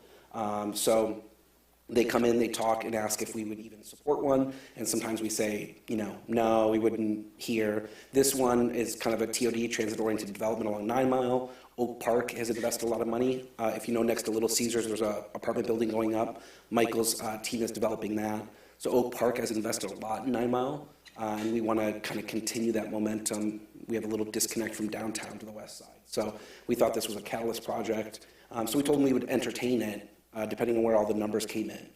So they come in, they talk and ask if we would even support one, and sometimes we say, no, we wouldn't here. This one is kind of a TOD, transit-oriented development along 9 Mile. Oak Park has invested a lot of money. If you know, next to Little Caesars, there's an apartment building going up. Michael's team is developing that. So Oak Park has invested a lot in 9 Mile, and we want to kind of continue that momentum. We have a little disconnect from downtown to the west side. So we thought this was a catalyst project. So we told them we would entertain it, depending on where all the numbers came in.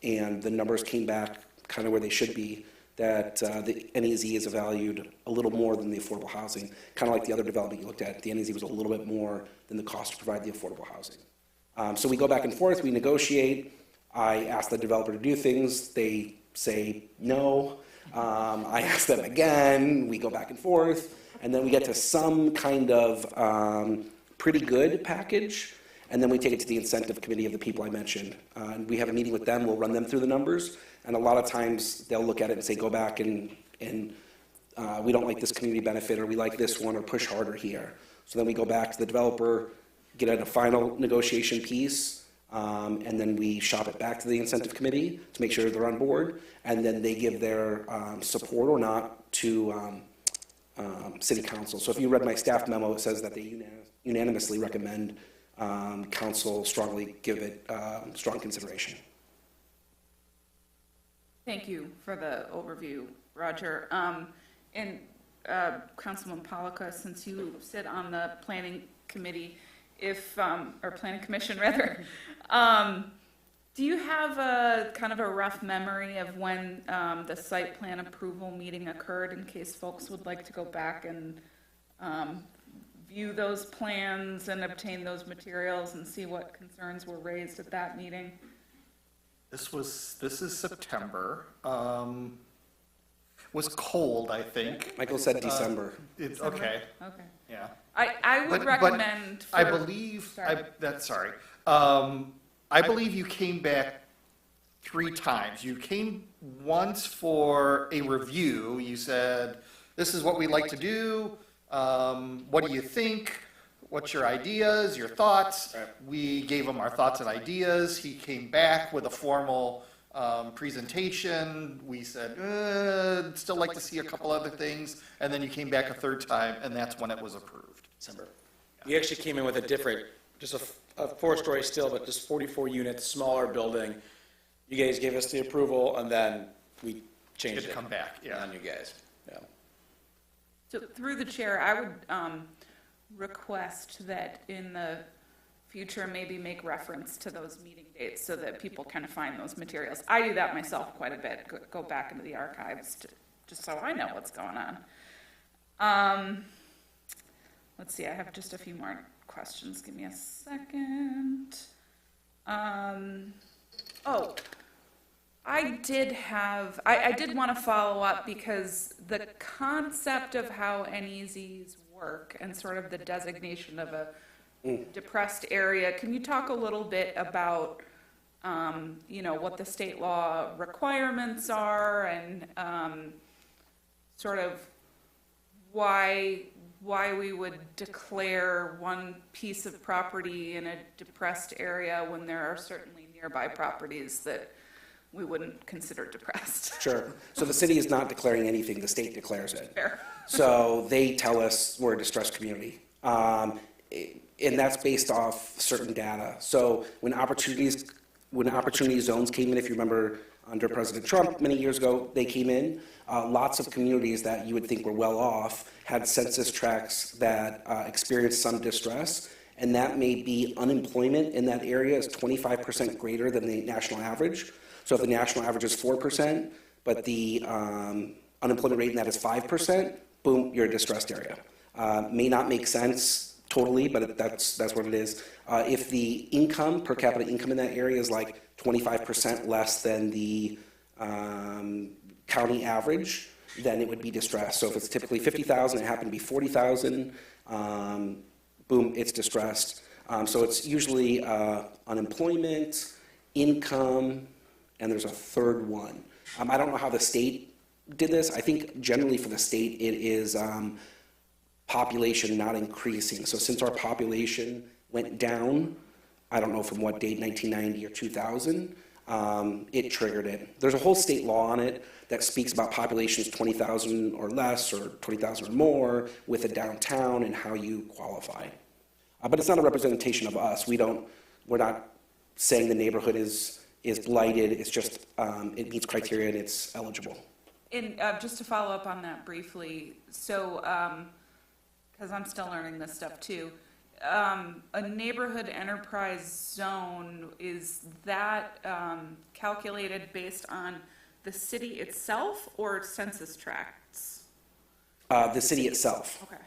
And the numbers came back kind of where they should be, that the NEZ is valued a little more than the affordable housing. Kind of like the other development you looked at, the NEZ was a little bit more than the cost to provide the affordable housing. So we go back and forth, we negotiate. I ask the developer to do things, they say no. I ask them again, we go back and forth, and then we get to some kind of pretty good package, and then we take it to the incentive committee of the people I mentioned. And we have a meeting with them, we'll run them through the numbers, and a lot of times they'll look at it and say, go back and we don't like this community benefit, or we like this one, or push harder here. So then we go back to the developer, get at a final negotiation piece, and then we shop it back to the incentive committee to make sure they're on board, and then they give their support or not to city council. So if you read my staff memo, it says that they unanimously recommend council strongly give it strong consideration. Thank you for the overview, Roger. And Councilman Polika, since you sit on the planning committee, or planning commission rather, do you have a kind of a rough memory of when the site plan approval meeting occurred, in case folks would like to go back and view those plans and obtain those materials and see what concerns were raised at that meeting? This is September. Was cold, I think. Michael said December. Okay. Okay. Yeah. I would recommend. I believe, I believe you came back 3 times. You came once for a review. You said, this is what we'd like to do. What do you think? What's your ideas, your thoughts? Right. We gave him our thoughts and ideas. He came back with a formal presentation. We said, still like to see a couple other things. And then you came back a 3rd time, and that's when it was approved. December. We actually came in with a different, just a 4-story still, but just 44 units, smaller building. You guys gave us the approval, and then we changed it. Come back, yeah. On you guys, yeah. So through the chair, I would request that in the future maybe make reference to those meeting dates so that people can find those materials. I do that myself quite a bit, go back into the archives just so I know what's going on. Let's see, I have just a few more questions. Give me a second. I did want to follow up because the concept of how NEZs work and sort of the designation of a depressed area, can you talk a little bit about, what the state law requirements are and sort of why we would declare one piece of property in a depressed area when there are certainly nearby properties that we wouldn't consider depressed. Sure. So the city is not declaring anything, the state declares it. Fair. So they tell us we're a distressed community. And that's based off certain data. So when opportunity zones came in, if you remember, under President Trump many years ago, they came in. Lots of communities that you would think were well off had census tracts that experienced some distress, and that may be unemployment in that area is 25% greater than the national average. So if the national average is 4%, but the unemployment rate in that is 5%, boom, you're a distressed area. May not make sense totally, but that's what it is. If the income, per capita income in that area is like 25% less than the county average, then it would be distressed. So if it's typically 50,000, it happened to be 40,000, boom, it's distressed. So it's usually unemployment, income, and there's a third one. I don't know how the state did this. I think generally for the state it is population not increasing. So since our population went down, I don't know from what date, 1990 or 2000, it triggered it. There's a whole state law on it that speaks about populations 20,000 or less or 20,000 or more with a downtown and how you qualify. But it's not a representation of us. We're not saying the neighborhood is blighted. It's just it meets criteria and it's eligible. And just to follow up on that briefly, so, because I'm still learning this stuff too, a neighborhood enterprise zone, is that calculated based on the city itself or census tracts? The city itself. Okay.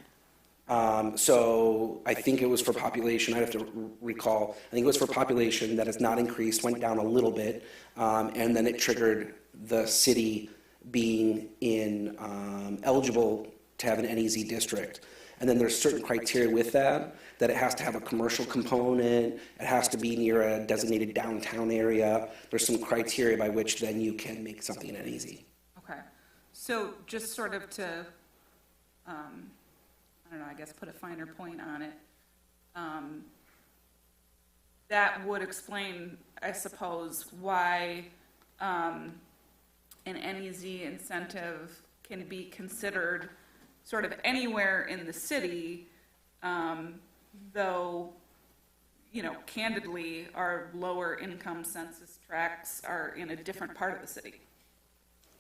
So I think it was for population, I'd have to recall, I think it was for population that has not increased, went down a little bit, and then it triggered the city being eligible to have an NEZ district. And then there's certain criteria with that it has to have a commercial component, it has to be near a designated downtown area. There's some criteria by which then you can make something an NEZ. Okay. So just sort of to, I don't know, I guess put a finer point on it, that would explain, I suppose, why an NEZ incentive can be considered sort of anywhere in the city, though, you know, candidly, our lower income census tracts are in a different part of the city.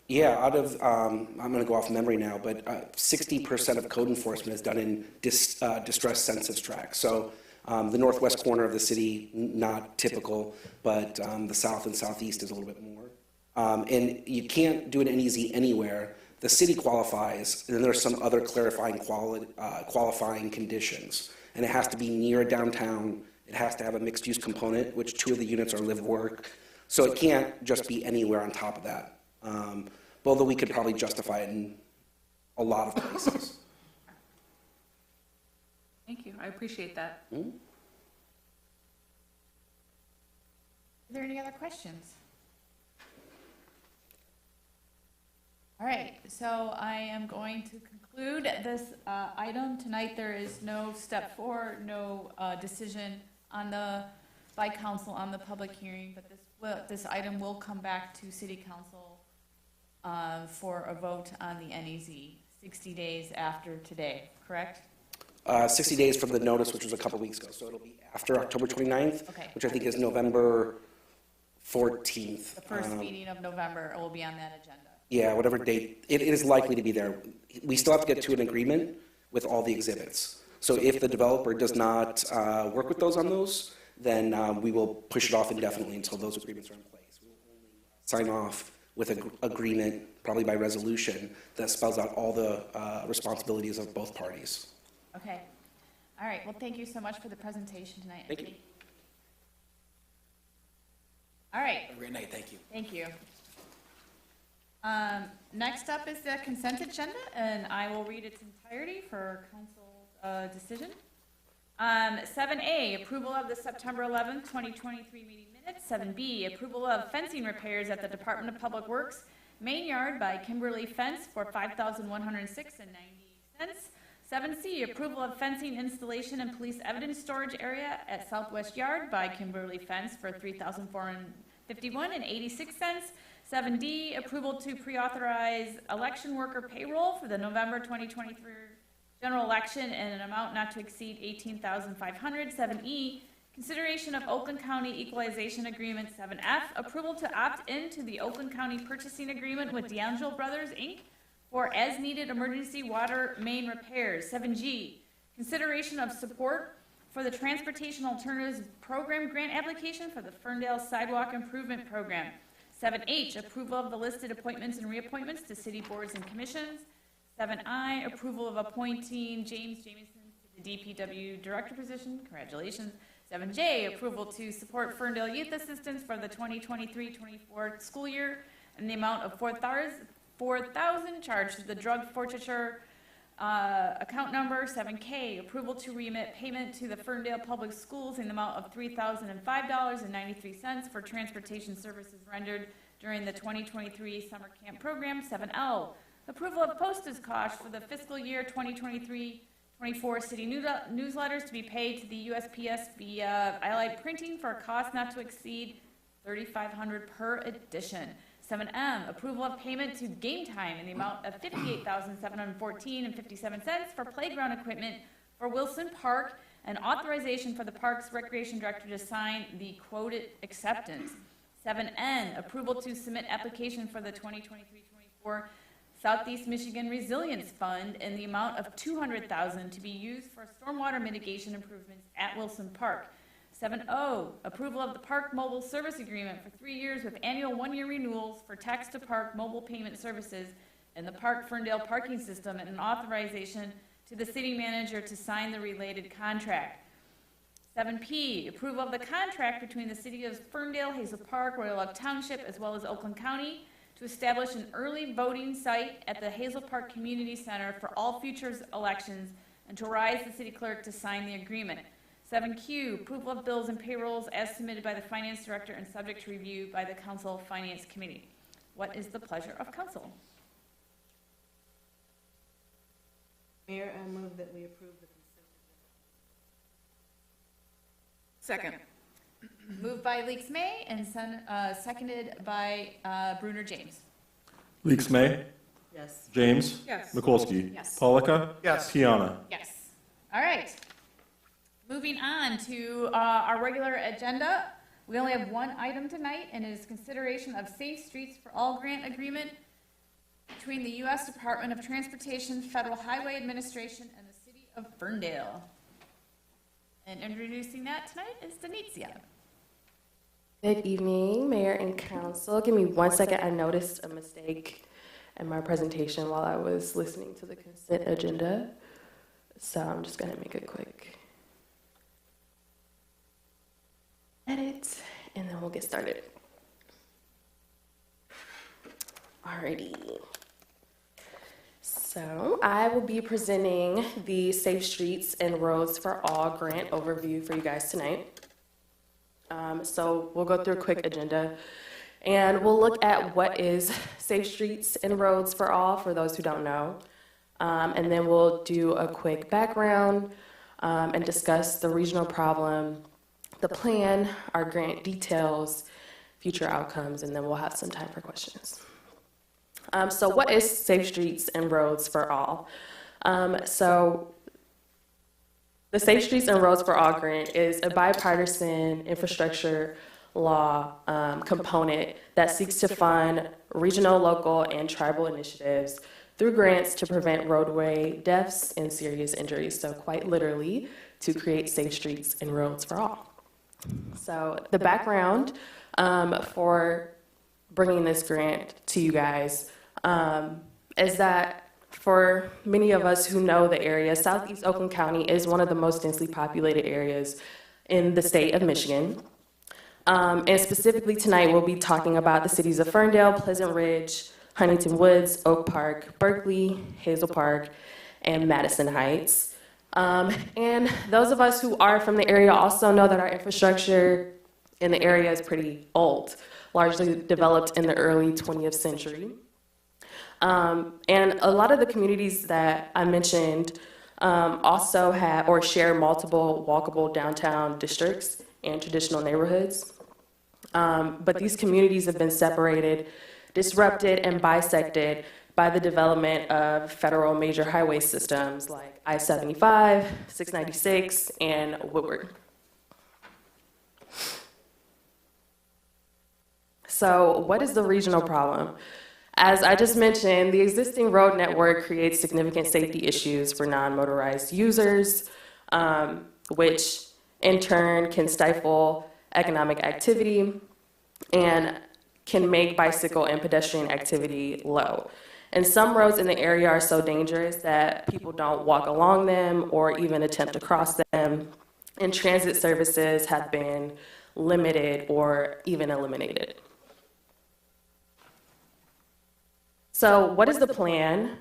Yeah, out of, I'm going to go off memory now, but 60% of code enforcement is done in distressed census tracts. So the northwest corner of the city, not typical, but the south and southeast is a little bit more. And you can't do an NEZ anywhere. The city qualifies, and then there's some other qualifying conditions. And it has to be near a downtown. It has to have a mixed-use component, which 2 of the units are live-work. So it can't just be anywhere on top of that. Although we could probably justify it in a lot of places. Thank you. I appreciate that. Mm-hmm. Are there any other questions? All right, so I am going to conclude this item. Tonight, there is no step 4, no decision by council on the public hearing, but this item will come back to city council for a vote on the NEZ 60 days after today, correct? 60 days from the notice, which was a couple weeks ago. So it'll be after October 29th, Okay. which I think is November 14th. The first meeting of November will be on that agenda. Yeah, whatever date, it is likely to be there. We still have to get to an agreement with all the exhibits. So if the developer does not work with those on those, then we will push it off indefinitely until those agreements are in place. We will only sign off with an agreement, probably by resolution, that spells out all the responsibilities of both parties. Okay. All right, well, thank you so much for the presentation tonight. Thank you. All right. Have a great night. Thank you. Thank you. Next up is the consent agenda, and I will read its entirety for council's decision. 7A, approval of the September 11th, 2023 meeting minutes. 7B, approval of fencing repairs at the Department of Public Works main yard by Kimberly Fence for $5,106.90. 7C, approval of fencing installation and police evidence storage area at Southwest Yard by Kimberly Fence for $3,451.86. 7D, approval to pre-authorize election worker payroll for the November 2023 general election in an amount not to exceed $18,500. 7E, Consideration of Oakland County Equalization Agreement. 7F, approval to opt into the Oakland County Purchasing Agreement with D'Angelo Brothers, Inc. for as-needed emergency water main repairs. 7G, consideration of support for the Transportation Alternatives Program grant application for the Ferndale Sidewalk Improvement Program. 7H, approval of the listed appointments and reappointments to city boards and commissions. 7I, approval of appointing James Jamieson to the DPW Director position. Congratulations. 7J, approval to support Ferndale Youth Assistance for the 2023-24 school year in the amount of $4,000 charged to the drug forfeiture account number. 7K, approval to remit payment to the Ferndale Public Schools in the amount of $3,005.93 for transportation services rendered during the 2023 summer camp program. 7L, approval of postage costs for the fiscal year 2023-24 city newsletters to be paid to the USPS via Allied Printing for a cost not to exceed $3,500 per edition. 7M, approval of payment to Game Time in the amount of $58,714.57 for playground equipment for Wilson Park, and authorization for the Parks Recreation Director to sign the quoted acceptance. 7N, approval to submit application for the 2023-24 Southeast Michigan Resilience Fund in the amount of $200,000 to be used for stormwater mitigation improvements at Wilson Park. 7O, approval of the Park Mobile Service Agreement for 3 years with annual 1-year renewals for text-to-park mobile payment services in the Park Ferndale parking system, and an authorization to the city manager to sign the related contract. 7P, approval of the contract between the city of Ferndale, Hazel Park, Royal Oak Township, as well as Oakland County to establish an early voting site at the Hazel Park Community Center for all future elections, and to authorize the city clerk to sign the agreement. 7Q, approval of bills and payrolls as submitted by the finance director and subject to review by the council finance committee. What is the pleasure of council? Mayor, I move that we approve the consent Second. Moved by Leaks May and seconded by Bruner James. Leaks May. agenda. Yes. James. Yes. Mikulski. Yes. Polika. Yes. Piana. Yes. All right. Moving on to our regular agenda. We only have one item tonight, and it is consideration of Safe Streets for All grant agreement between the U.S. Department of Transportation, Federal Highway Administration, and the city of Ferndale. And introducing that tonight is Denizia. Good evening, Mayor and Council. Give me 1 second. I noticed a mistake in my presentation while I was listening to the consent agenda. So I'm just going to make a quick edit, and then we'll get started. Alrighty. So I will be presenting the Safe Streets and Roads for All grant overview for you guys tonight. So we'll go through a quick agenda, and we'll look at what is Safe Streets and Roads for All, for those who don't know. And then we'll do a quick background and discuss the regional problem, the plan, our grant details, future outcomes, and then we'll have some time for questions. So what is Safe Streets and Roads for All? So the Safe Streets and Roads for All grant is a bipartisan infrastructure law component that seeks to fund regional, local, and tribal initiatives through grants to prevent roadway deaths and serious injuries. So quite literally, to create safe streets and roads for all. So the background for bringing this grant to you guys is that for many of us who know the area, Southeast Oakland County is one of the most densely populated areas in the state of Michigan. And specifically tonight, we'll be talking about the cities of Ferndale, Pleasant Ridge, Huntington Woods, Oak Park, Berkeley, Hazel Park, and Madison Heights. And those of us who are from the area also know that our infrastructure in the area is pretty old, largely developed in the early 20th century. And a lot of the communities that I mentioned also have or share multiple walkable downtown districts and traditional neighborhoods. But these communities have been separated, disrupted, and bisected by the development of federal major highway systems like I-75, 696, and Woodward. So what is the regional problem? As I just mentioned, the existing road network creates significant safety issues for non-motorized users, which in turn can stifle economic activity and can make bicycle and pedestrian activity low. And some roads in the area are so dangerous that people don't walk along them or even attempt to cross them, and transit services have been limited or even eliminated. So what is the plan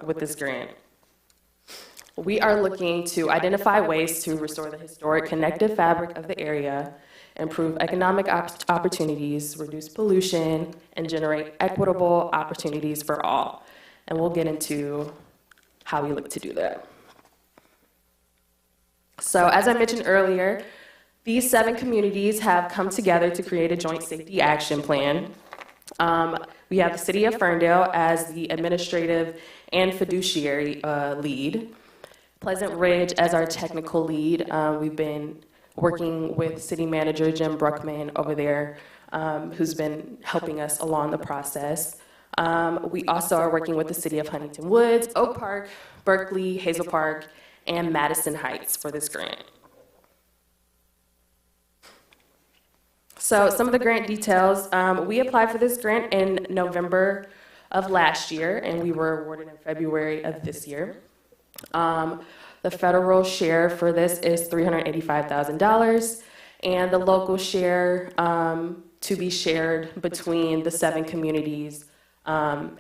with this grant? We are looking to identify ways to restore the historic connective fabric of the area, improve economic opportunities, reduce pollution, and generate equitable opportunities for all. And we'll get into how we look to do that. So as I mentioned earlier, these 7 communities have come together to create a joint safety action plan. We have the City of Ferndale as the administrative and fiduciary lead, Pleasant Ridge as our technical lead. We've been working with City Manager Jim Bruckman over there, who's been helping us along the process. We also are working with the City of Huntington Woods, Oak Park, Berkeley, Hazel Park, and Madison Heights for this grant. So some of the grant details, we applied for this grant in November of last year, and we were awarded in February of this year. The federal share for this is $385,000, and the local share to be shared between the 7 communities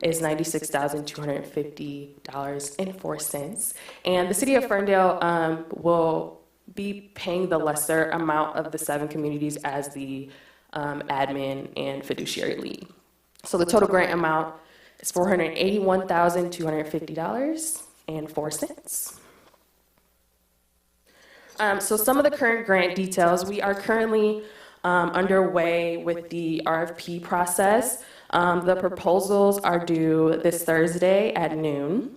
is $96,250.04. And the City of Ferndale will be paying the lesser amount of the 7 communities as the admin and fiduciary lead. So the total grant amount is $481,250.04. So some of the current grant details, we are currently underway with the RFP process. The proposals are due this Thursday at noon.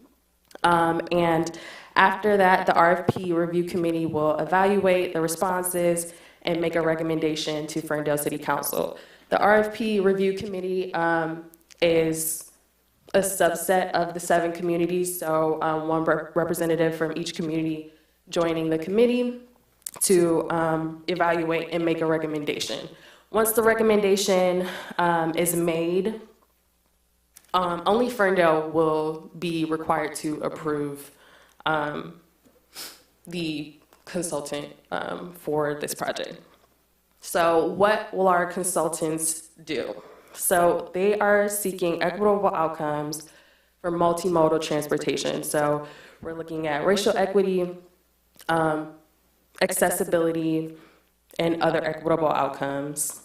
And after that, the RFP review committee will evaluate the responses and make a recommendation to Ferndale City Council. The RFP review committee is a subset of the 7 communities, so one representative from each community joining the committee to evaluate and make a recommendation. Once the recommendation is made, only Ferndale will be required to approve the consultant for this project. So what will our consultants do? So they are seeking equitable outcomes for multimodal transportation. So we're looking at racial equity, accessibility, and other equitable outcomes.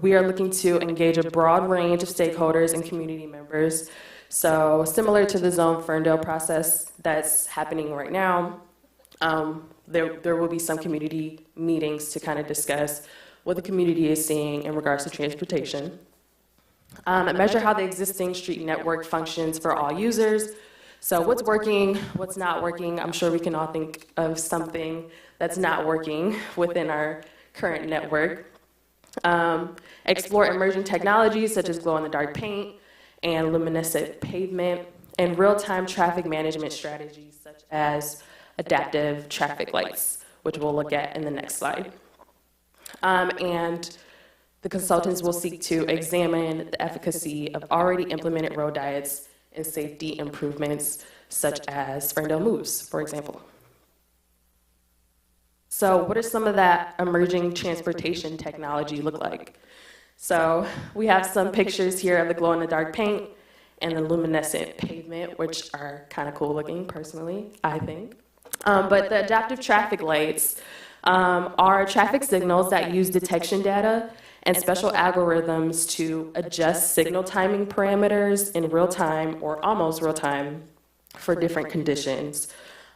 We are looking to engage a broad range of stakeholders and community members. So similar to the Zone Ferndale process that's happening right now, there will be some community meetings to kind of discuss what the community is seeing in regards to transportation. Measure how the existing street network functions for all users. So what's working, what's not working. I'm sure we can all think of something that's not working within our current network. Explore emerging technologies such as glow-in-the-dark paint and luminescent pavement, and real-time traffic management strategies such as adaptive traffic lights, which we'll look at in the next slide. And the consultants will seek to examine the efficacy of already implemented road diets and safety improvements such as Ferndale Moves, for example. So what does some of that emerging transportation technology look like? So we have some pictures here of the glow-in-the-dark paint and the luminescent pavement, which are kind of cool looking, personally, I think. But the adaptive traffic lights are traffic signals that use detection data and special algorithms to adjust signal timing parameters in real time or almost real time for different conditions.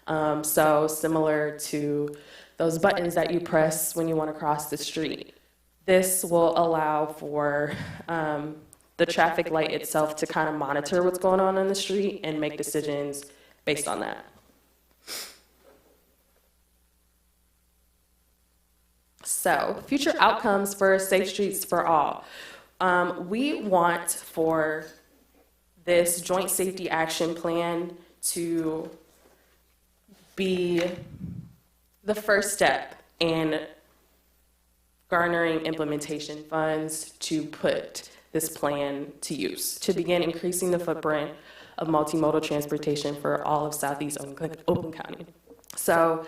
So similar to those buttons that you press when you want to cross the street. This will allow for the traffic light itself to kind of monitor what's going on the street and make decisions based on that. So, future outcomes for Safe Streets for All. We want for this joint safety action plan to be the first step in garnering implementation funds to put this plan to use, to begin increasing the footprint of multimodal transportation for all of Southeast Oakland County. So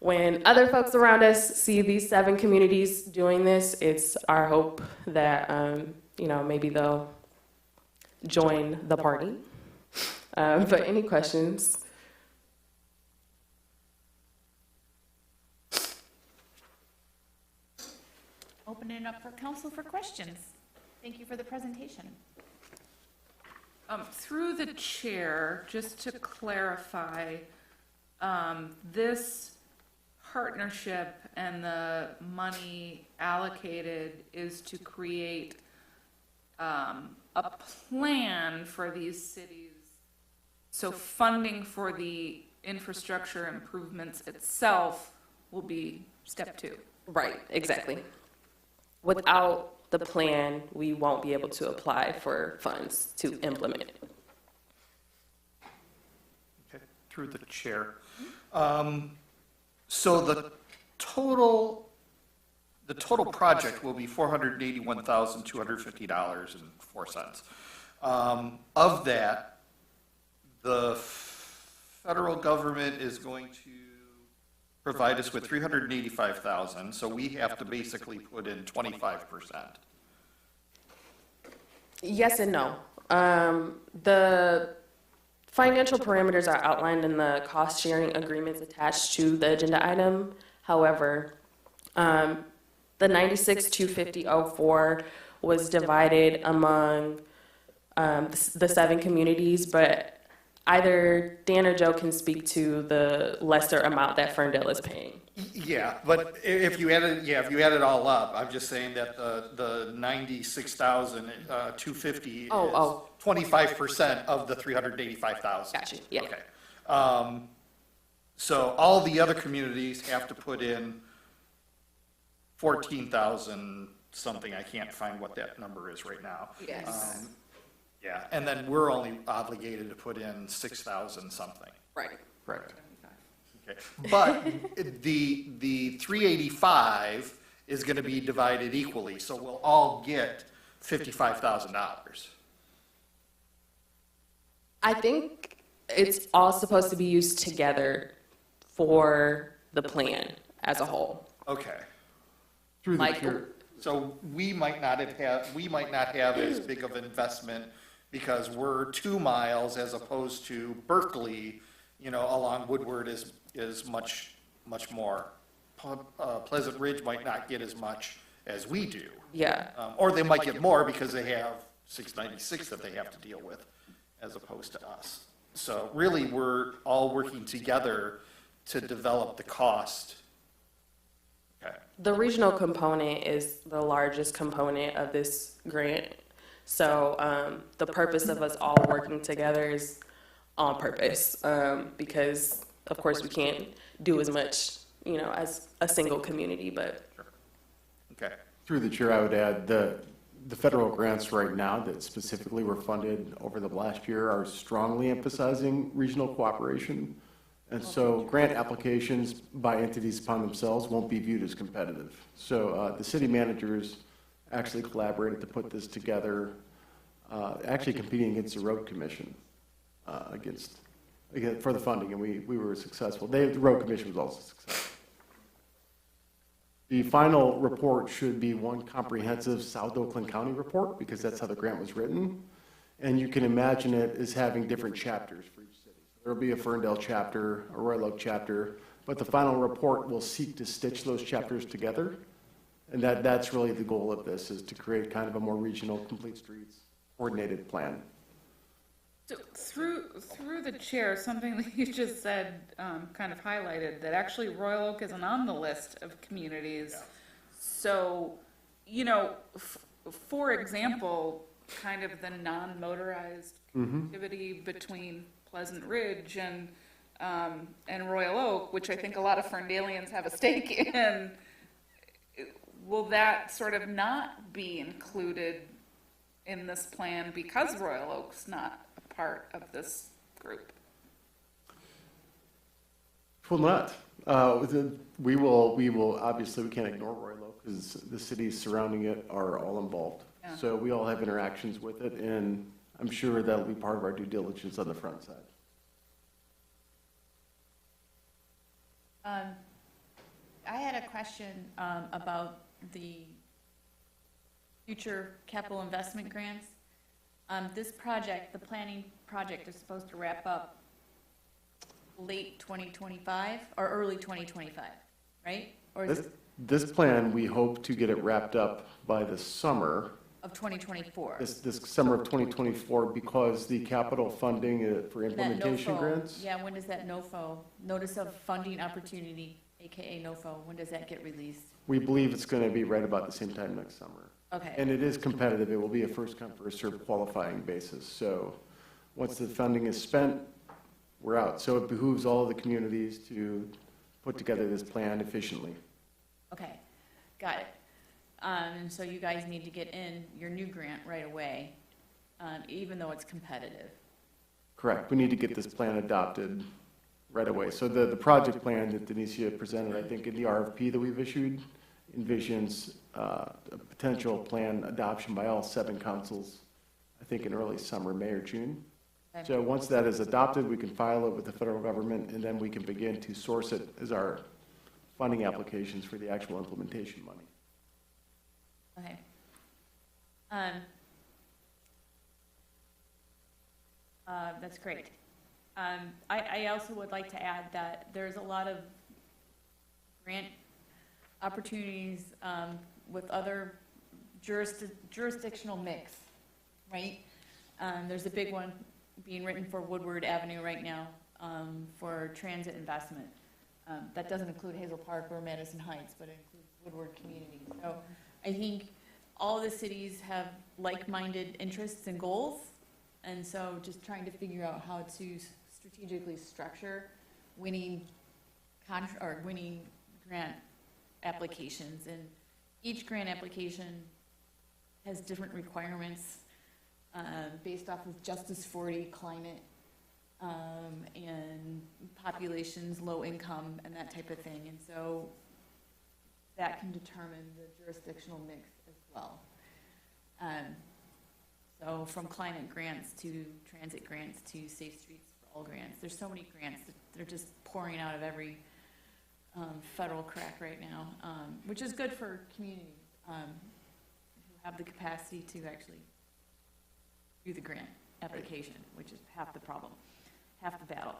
when other folks around us see these 7 communities doing this, it's our hope that, maybe they'll join the party. But any questions? Open it up for council for questions. Thank you for the presentation. Through the chair, just to clarify, this partnership and the money allocated is to create a plan for these cities. So funding for the infrastructure improvements itself will be step 2. Right, exactly. Without the plan, we won't be able to apply for funds to implement it. Okay, through the chair. So the total project will be $481,250.04. Of that, the federal government is going to provide us with $385,000, so we have to basically put in 25%. Yes and no. The financial parameters are outlined in the cost-sharing agreements attached to the agenda item. However, the 96,250.04 was divided among the 7 communities, but either Dan or Joe can speak to the lesser amount that Ferndale is paying. Yeah, but if you add it all up, I'm just saying that the 96,250 is 25% of the 385,000. Gotcha. Yeah. Okay. So all the other communities have to put in 14,000 something. I can't find what that number is right now. Yes. Yeah, and then we're only obligated to put in 6,000 something. Right. Correct. Okay. But the 385 is going to be divided equally, so we'll all get $55,000. I think it's all supposed to be used together for the plan as a whole. Okay. Like, so we might not have as big of investment because we're 2 miles as opposed to Berkeley, along Woodward is much more. Pleasant Ridge might not get as much as we do. Yeah. Or they might get more because they have 696 that they have to deal with as opposed to us. So really, we're all working together to develop the cost. Okay. The regional component is the largest component of this grant. So the purpose of us all working together is on purpose because, of course, we can't do as much, as a single community, but. Sure. Okay. Through the chair, I would add the federal grants right now that specifically were funded over the last year are strongly emphasizing regional cooperation. And so grant applications by entities upon themselves won't be viewed as competitive. So the city managers actually collaborated to put this together, actually competing against the road commission for the funding, and we were successful. The road commission was also successful. The final report should be one comprehensive South Oakland County report because that's how the grant was written. And you can imagine it as having different chapters for each city. There will be a Ferndale chapter, a Royal Oak chapter, but the final report will seek to stitch those chapters together. And that's really the goal of this, is to create kind of a more regional, complete streets, coordinated plan. So through the chair, something that you just said kind of highlighted that actually Royal Oak isn't on the list of communities. Yeah. So, for example, kind of the non-motorized connectivity between Pleasant Ridge and Royal Oak, which I think a lot of Ferndalians have a stake in. will that sort of not be included in this plan because Royal Oak's not a part of this group? Will not. We will, obviously, we can't ignore Royal Oak because the cities surrounding it are all involved. Yeah. So we all have interactions with it, and I'm sure that'll be part of our due diligence on the front side. I had a question about the future capital investment grants. This project, the planning project, is supposed to wrap up late 2025 or early 2025, right? Or is it This plan, we hope to get it wrapped up by the summer, of 2024? this summer of 2024, because the capital funding for That implementation NOFO, grants. yeah, when does that NOFO, Notice of Funding Opportunity, AKA NOFO, when does that get released? We believe it's going to be right about the same time next summer. Okay. And it is competitive. It will be a first come, first served qualifying basis. So once the funding is spent, we're out. So it behooves all of the communities to put together this plan efficiently. Okay, got it. And so you guys need to get in your new grant right away, even though it's competitive. Correct. We need to get this plan adopted right away. So the project plan that Denicia presented, I think in the RFP that we've issued, envisions a potential plan adoption by all 7 councils, I think in early summer, May or June. Okay. So once that is adopted, we can file it with the federal government, and then we can begin to source it as our funding applications for the actual implementation money. Okay. That's great. I also would like to add that there's a lot of grant opportunities with other jurisdictional mix, right? There's a big one being written for Woodward Avenue right now for transit investment. That doesn't include Hazel Park or Madison Heights, but it includes Woodward community. So I think all the cities have like-minded interests and goals, and so just trying to figure out how to strategically structure winning grant applications. And each grant application has different requirements based off of Justice 40, climate, and populations, low income, and that type of thing. And so that can determine the jurisdictional mix as well. So from climate grants to transit grants to Safe Streets for All grants, there's so many grants that they're just pouring out of every federal crack right now, which is good for communities who have the capacity to actually do the grant application, which is half the problem, half the battle.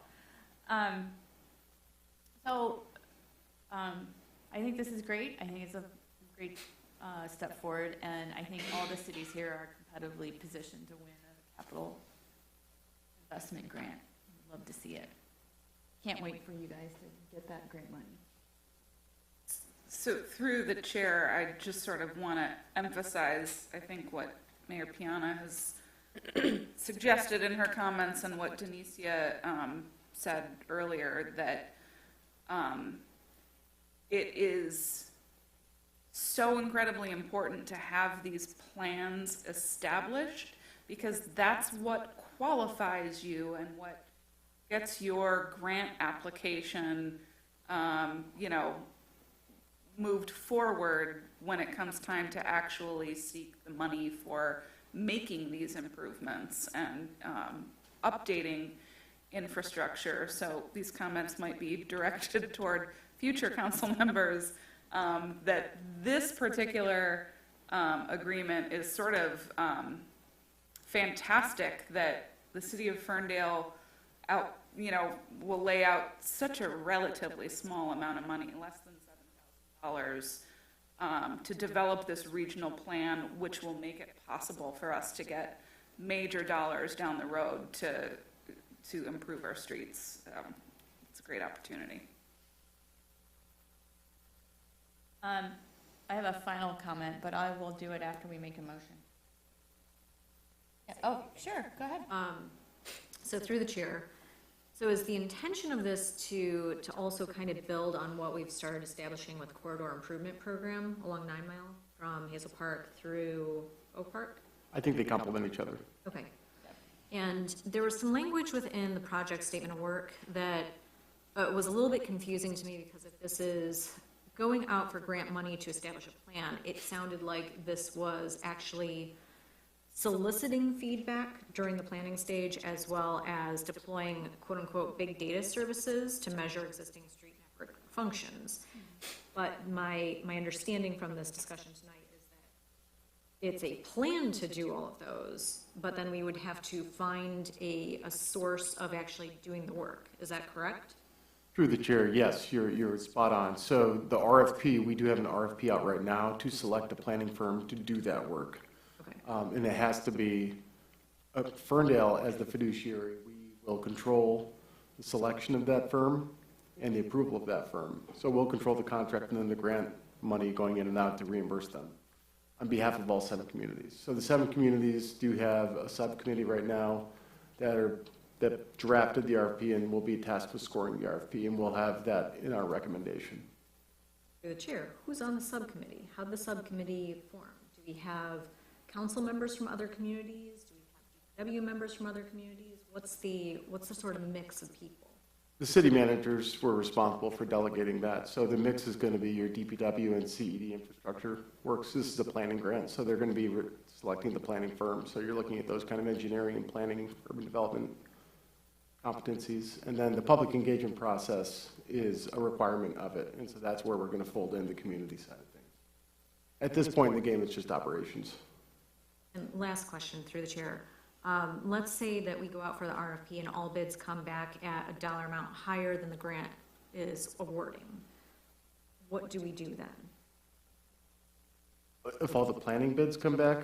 I think this is great. I think it's a great step forward, and I think all the cities here are competitively positioned to win a capital investment grant. I'd love to see it. Can't wait for you guys to get that grant money. So through the chair, I just sort of want to emphasize, I think, what Mayor Piana has suggested in her comments and what Denicia said earlier, that it is so incredibly important to have these plans established, because that's what qualifies you and what gets your grant application, moved forward when it comes time to actually seek the money for making these improvements and updating infrastructure. So these comments might be directed toward future council members, that this particular agreement is sort of fantastic, that the city of Ferndale will lay out such a relatively small amount of money, less than $7,000, to develop this regional plan, which will make it possible for us to get major dollars down the road to improve our streets. It's a great opportunity. I have a final comment, but I will do it after we make a motion. Yeah. Oh, sure, go ahead. So through the chair, So is the intention of this to also kind of build on what we've started establishing with the corridor improvement program along 9 Mile from Hazel Park through Oak Park? I think they complement each other. Okay. And there was some language within the project statement of work that was a little bit confusing to me, because if this is going out for grant money to establish a plan, it sounded like this was actually soliciting feedback during the planning stage, as well as deploying quote-unquote big data services to measure existing street network functions. But my understanding from this discussion tonight is that it's a plan to do all of those, but then we would have to find a source of actually doing the work. Is that correct? Through the chair, yes, you're spot on. So the RFP, we do have an RFP out right now to select a planning firm to do that work. Okay. And it has to be, Ferndale as the fiduciary, we will control the selection of that firm and the approval of that firm. So we'll control the contract and then the grant money going in and out to reimburse them on behalf of all 7 communities. So the 7 communities do have a subcommittee right now that drafted the RFP and will be tasked with scoring the RFP, and we'll have that in our recommendation. Through the chair, who's on the subcommittee? How'd the subcommittee form? Do we have council members from other communities? Do we have DPW members from other communities? What's the sort of mix of people? The city managers were responsible for delegating that. So the mix is going to be your DPW and CED infrastructure works. This is a planning grant, so they're going to be selecting the planning firm. So you're looking at those kind of engineering and planning, urban development competencies. And then the public engagement process is a requirement of it. And so that's where we're going to fold in the community side of things. At this point in the game, it's just operations. And last question through the chair. Let's say that we go out for the RFP and all bids come back at a dollar amount higher than the grant is awarding. What do we do then? If all the planning bids come back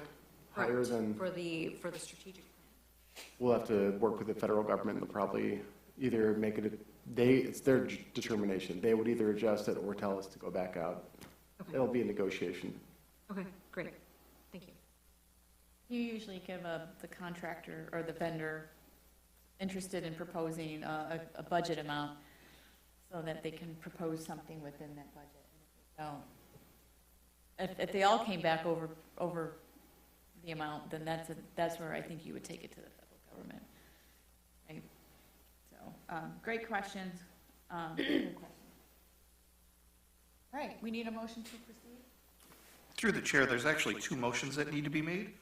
higher Correct. than, For the strategic plan. we'll have to work with the federal government and probably either make it, it's their determination. They would either adjust it or tell us to go back out. Okay. It'll be a negotiation. Okay, great. Thank you. You usually give the contractor or the vendor interested in proposing a budget amount so that they can propose something within that budget. If they all came back over the amount, then that's where I think you would take it to the federal government. Right? So, great questions. Good questions. All right, we need a motion to proceed. Through the chair, there's actually 2 motions that need to be made.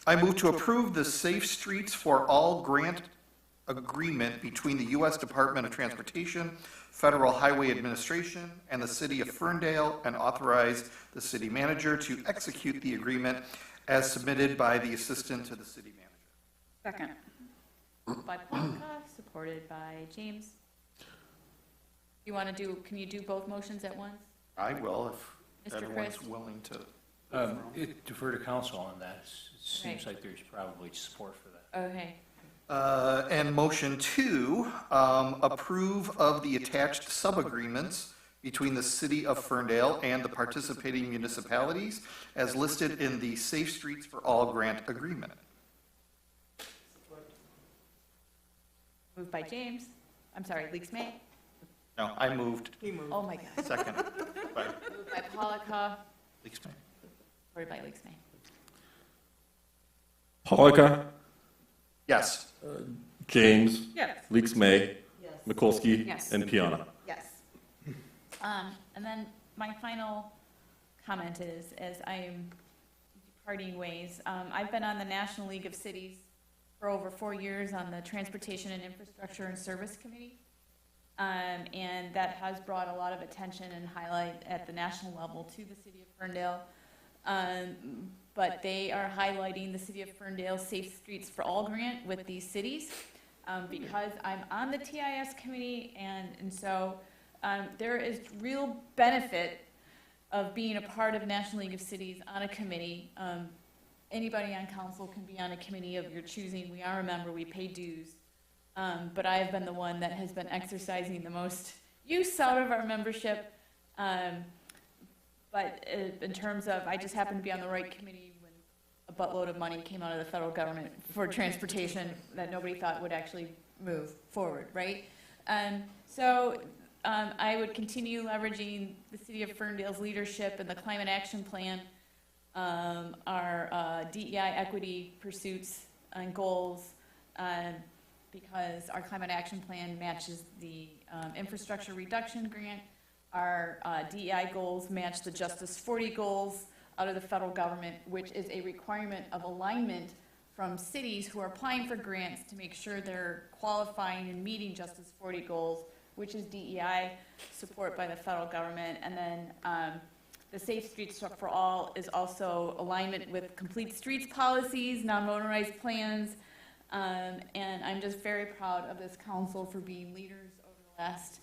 I move to approve the Safe Streets for All grant agreement between the U.S. Department of Transportation, Federal Highway Administration, and the City of Ferndale, and authorize the city manager to execute the agreement as submitted by the assistant to the city manager. Second. By Polka, supported by James. You want to can you do both motions at once? I will, if Mr. everyone's Chris? willing to. Defer to council on that. It seems Right. like there's probably support for that. Okay. And motion 2, approve of the attached sub-agreements between the City of Ferndale and the participating municipalities as listed in the Safe Streets for All grant agreement. Moved by James. I'm sorry, Leaks May. No, I moved. He moved. Oh, my God. Second. By Moved by Polika, Leaks May. supported by Leaks May. Polika, Yes. James, Yes. Leaks May, Yes. Mikulski, Yes. and Piana. Yes. And then my final comment is, as I am parting ways, I've been on the National League of Cities for over 4 years on the Transportation and Infrastructure and Service Committee. And that has brought a lot of attention and highlight at the national level to the city of Ferndale. But they are highlighting the city of Ferndale Safe Streets for All grant with these cities. Because I'm on the TIS committee, and so there is real benefit of being a part of National League of Cities on a committee. Anybody on council can be on a committee of your choosing. We are a member, we pay dues. But I have been the one that has been exercising the most use out of our membership. But in terms of, I just happened to be on the right committee when a buttload of money came out of the federal government for transportation that nobody thought would actually move forward, right? So I would continue leveraging the City of Ferndale's leadership and the Climate Action Plan, our DEI equity pursuits and goals, because our Climate Action Plan matches the Infrastructure Reduction Grant. Our DEI goals match the Justice 40 goals out of the federal government, which is a requirement of alignment from cities who are applying for grants to make sure they're qualifying and meeting Justice 40 goals, which is DEI support by the federal government. And then the Safe Streets for All is also alignment with complete streets policies, non-motorized plans. And I'm just very proud of this council for being leaders over the last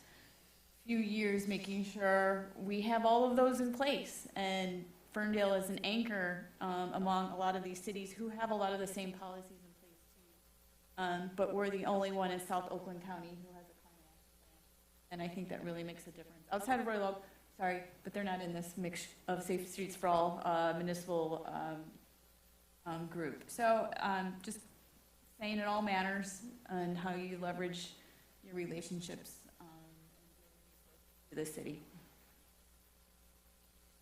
few years, making sure we have all of those in place. And Ferndale is an anchor among a lot of these cities who have a lot of the same policies in place too. But we're the only one in South Oakland County who has a climate action plan. And I think that really makes a difference. Outside of Royal Oak, sorry, but they're not in this mix of Safe Streets for All municipal group. So just saying it all matters and how you leverage your relationships to the city.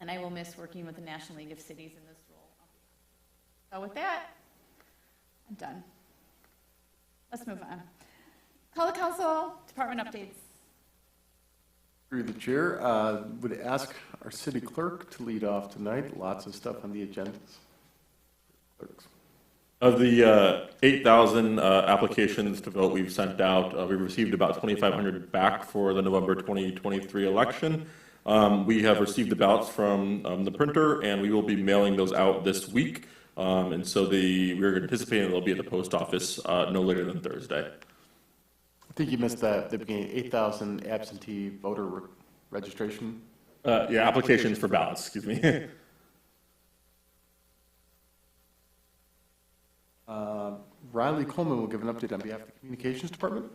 And I will miss working with the National League of Cities in this role. So with that, I'm done. Let's move on. Call the council, department updates. Through the chair, would ask our city clerk to lead off tonight. Lots of stuff on the agendas. Clerks. Of the 8,000 applications to vote we've sent out, we received about 2,500 back for the November 2023 election. We have received the ballots from the printer, and we will be mailing those out this week. And so we're anticipating they'll be at the post office no later than Thursday. I think you missed that, the beginning, 8,000 absentee voter registration. Yeah, applications for ballots, excuse me. Riley Coleman will give an update on behalf of the Communications Department.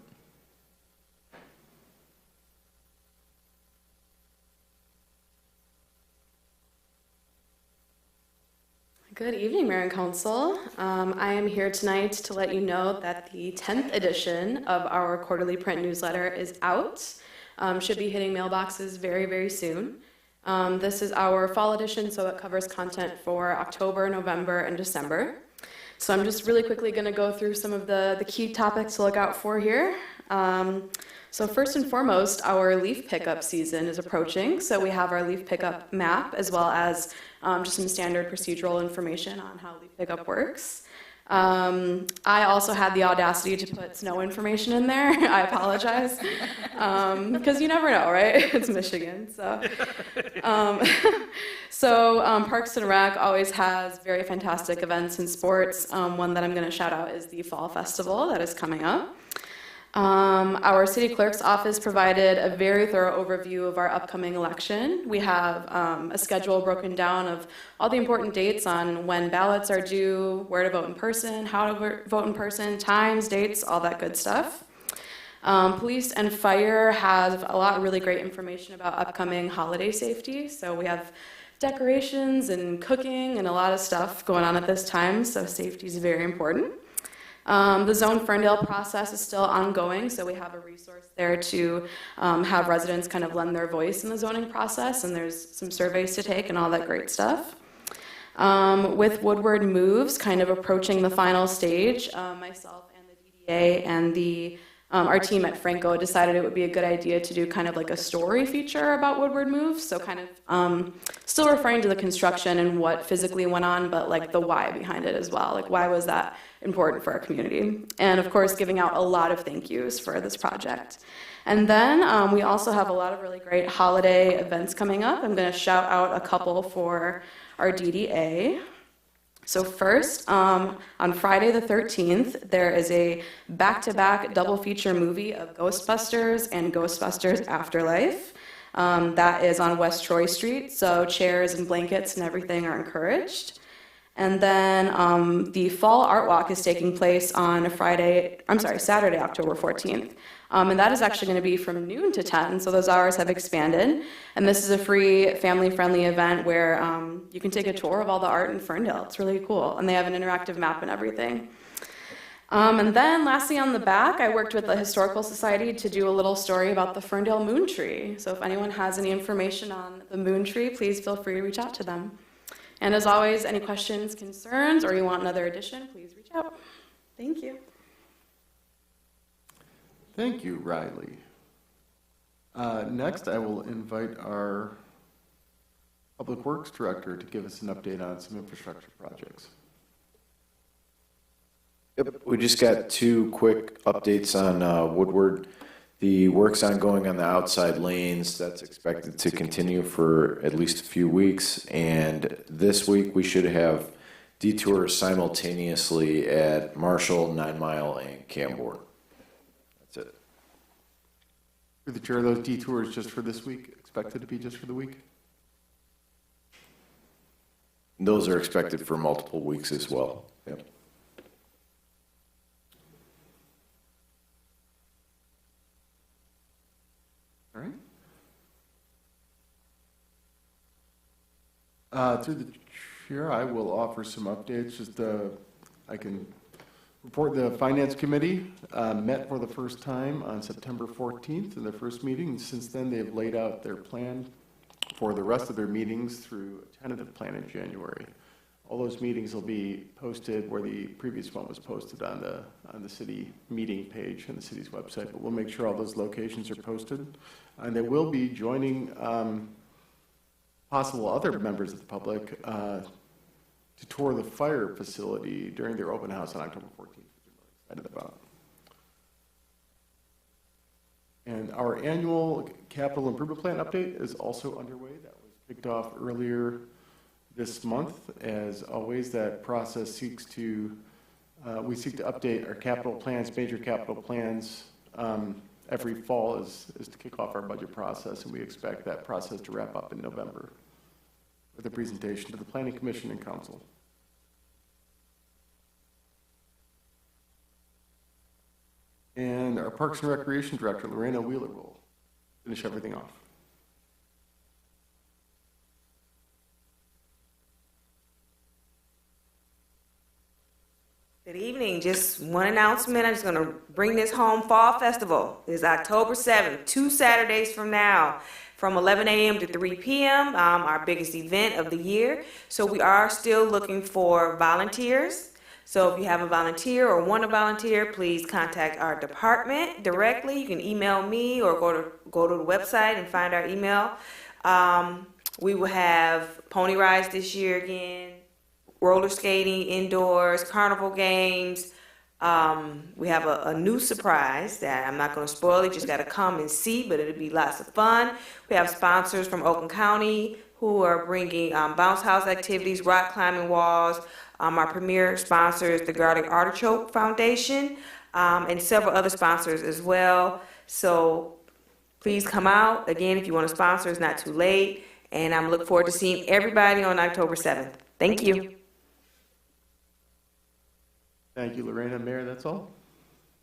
Good evening, Mayor and Council. I am here tonight to let you know that the 10th edition of our quarterly print newsletter is out. Should be hitting mailboxes very, very soon. This is our fall edition, so it covers content for October, November, and December. So I'm just really quickly going to go through some of the key topics to look out for here. So first and foremost, our leaf pickup season is approaching. So we have our leaf pickup map, as well as just some standard procedural information on how leaf pickup works. I also had the audacity to put snow information in there. I apologize, because you never know, right? It's Michigan, so. Parks and Rec always has very fantastic events and sports. One that I'm going to shout out is the Fall Festival that is coming up. Our city clerk's office provided a very thorough overview of our upcoming election. We have a schedule broken down of all the important dates on when ballots are due, where to vote in person, how to vote in person, times, dates, all that good stuff. Police and fire have a lot of really great information about upcoming holiday safety. So we have decorations and cooking and a lot of stuff going on at this time, so safety is very important. The Zone Ferndale process is still ongoing, so we have a resource there to have residents kind of lend their voice in the zoning process, and there's some surveys to take and all that great stuff. With Woodward Moves kind of approaching the final stage, myself and the DDA and our team at Franco decided it would be a good idea to do kind of like a story feature about Woodward Moves, so kind of still referring to the construction and what physically went on, but like the why behind it as well, like why was that important for our community, and of course giving out a lot of thank yous for this project. And then we also have a lot of really great holiday events coming up. I'm going to shout out a couple for our DDA. So first, on Friday the 13th, there is a back-to-back double feature movie of Ghostbusters and Ghostbusters Afterlife. That is on West Troy Street, so chairs and blankets and everything are encouraged. And then the Fall Art Walk is taking place on Saturday, October 14th. And that is actually going to be from noon to 10, so those hours have expanded. And this is a free, family-friendly event where you can take a tour of all the art in Ferndale. It's really cool, and they have an interactive map and everything. And then lastly on the back, I worked with the Historical Society to do a little story about the Ferndale moon tree. So if anyone has any information on the moon tree, please feel free to reach out to them. And as always, any questions, concerns, or you want another edition, please reach out. Thank you. Thank you, Riley. Next, I will invite our Public Works Director to give us an update on some infrastructure projects. Yep, we just got 2 quick updates on Woodward. The work's ongoing on the outside lanes. That's expected to continue for at least a few weeks. And this week we should have detours simultaneously at Marshall, 9 Mile, and Camborne. That's it. Through the chair, are those detours just for this week, expected to be just for the week? Those are expected for multiple weeks as well. Yep. All right. Through the chair, I will offer some updates. I can report the Finance Committee met for the first time on September 14th in their first meeting. Since then, they've laid out their plan for the rest of their meetings through a tentative plan in January. All those meetings will be posted where the previous one was posted on the city meeting page on the city's website, but we'll make sure all those locations are posted. And they will be joining possible other members of the public to tour the fire facility during their open house on October 14th, which I'm really excited about. And our annual capital improvement plan update is also underway. That was kicked off earlier this month. As always, that process seeks to, we seek to update our capital plans, major capital plans, every fall is to kick off our budget process, and we expect that process to wrap up in November with a presentation to the Planning Commission and Council. And our Parks and Recreation Director, Lorena Wheeler, will finish everything off. Good evening. Just one announcement. I'm just going to bring this home. Fall Festival is October 7th, 2 Saturdays from now, from 11 a.m. to 3 p.m., our biggest event of the year. So we are still looking for volunteers. So if you have a volunteer or want to volunteer, please contact our department directly. You can email me or go to the website and find our email. We will have pony rides this year again, roller skating indoors, carnival games. We have a new surprise that I'm not going to spoil. You just got to come and see, but it'll be lots of fun. We have sponsors from Oakland County who are bringing bounce house activities, rock climbing walls. Our premier sponsor is the Garlic Artichoke Foundation, and several other sponsors as well. So please come out. Again, if you want to sponsor, it's not too late. And I'm looking forward to seeing everybody on October 7th. Thank you. Thank you, Lorena. Mayor, that's all?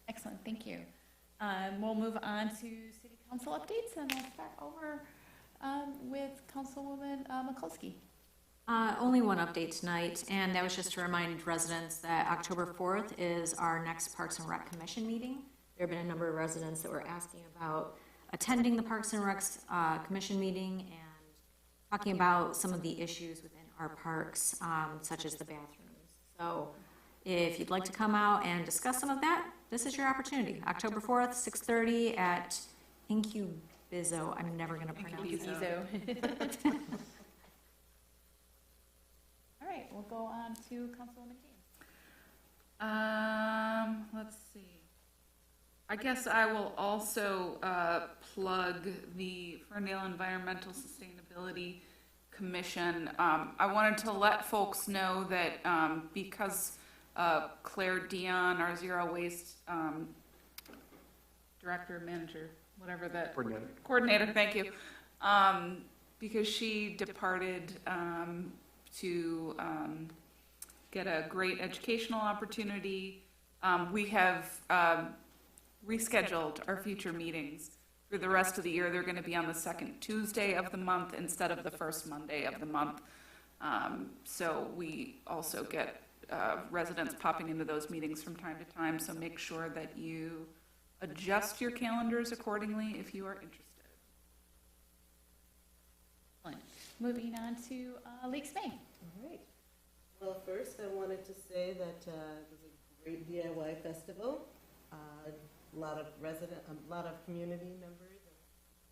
Excellent, thank you. We'll move on to city council updates, and I'll start over with Councilwoman Mikulski. Only one update tonight, and that was just to remind residents that October 4th is our next Parks and Rec Commission meeting. There have been a number of residents that were asking about attending the Parks and Recs Commission meeting and talking about some of the issues within our parks, such as the bathrooms. So if you'd like to come out and discuss some of that, this is your opportunity. October 4th, 6:30 at Incubizo. I'm never going to pronounce it. All right, we'll go on to Councilwoman James. Let's see. I guess I will also plug the Ferndale Environmental Sustainability Commission. I wanted to let folks know that because Claire Dion, our zero waste director, manager, whatever that coordinator, thank you, because she departed to get a great educational opportunity. We have rescheduled our future meetings for the rest of the year. They're going to be on the second Tuesday of the month instead of the first Monday of the month. So we also get residents popping into those meetings from time to time, so make sure that you adjust your calendars accordingly if you are interested. Excellent. Moving on to Lakes Bay. All right. Well, first, I wanted to say that it was a great DIY festival. A lot of community members,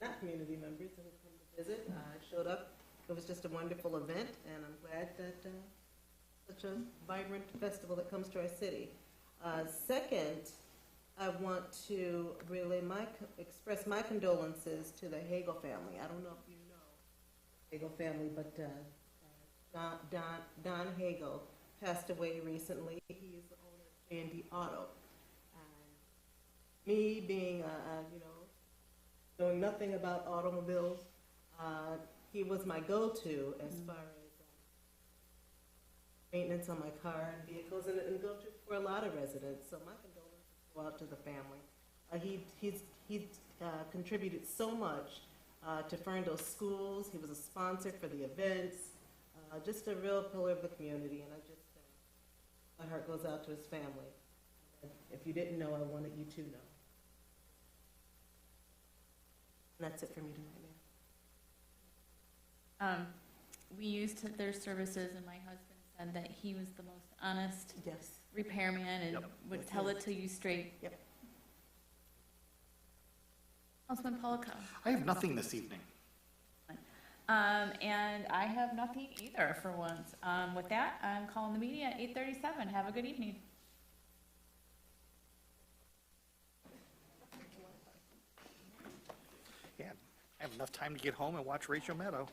not community members, who come to visit, showed up. It was just a wonderful event, and I'm glad that such a vibrant festival that comes to our city. Second, I want to express my condolences to the Hagel family. I don't know if you know the Hagel family, but Don Hagel passed away recently. He is the owner of J&D Auto. Me being, knowing nothing about automobiles, he was my go-to as far as maintenance on my car and vehicles, and go-to for a lot of residents. So my condolences go out to the family. He contributed so much to Ferndale schools. He was a sponsor for the events. Just a real pillar of the community, and my heart goes out to his family. If you didn't know, I wanted you to know. And that's it for me tonight, ma'am. We used their services, and my husband said that he was the most honest repairman and would tell it to you straight. Yep. Councilman Pollico. I have nothing this evening. And I have nothing either for once. With that, I'm calling the meeting at 8:37. Have a good evening. Yeah, I have enough time to get home and watch Rachel Maddow.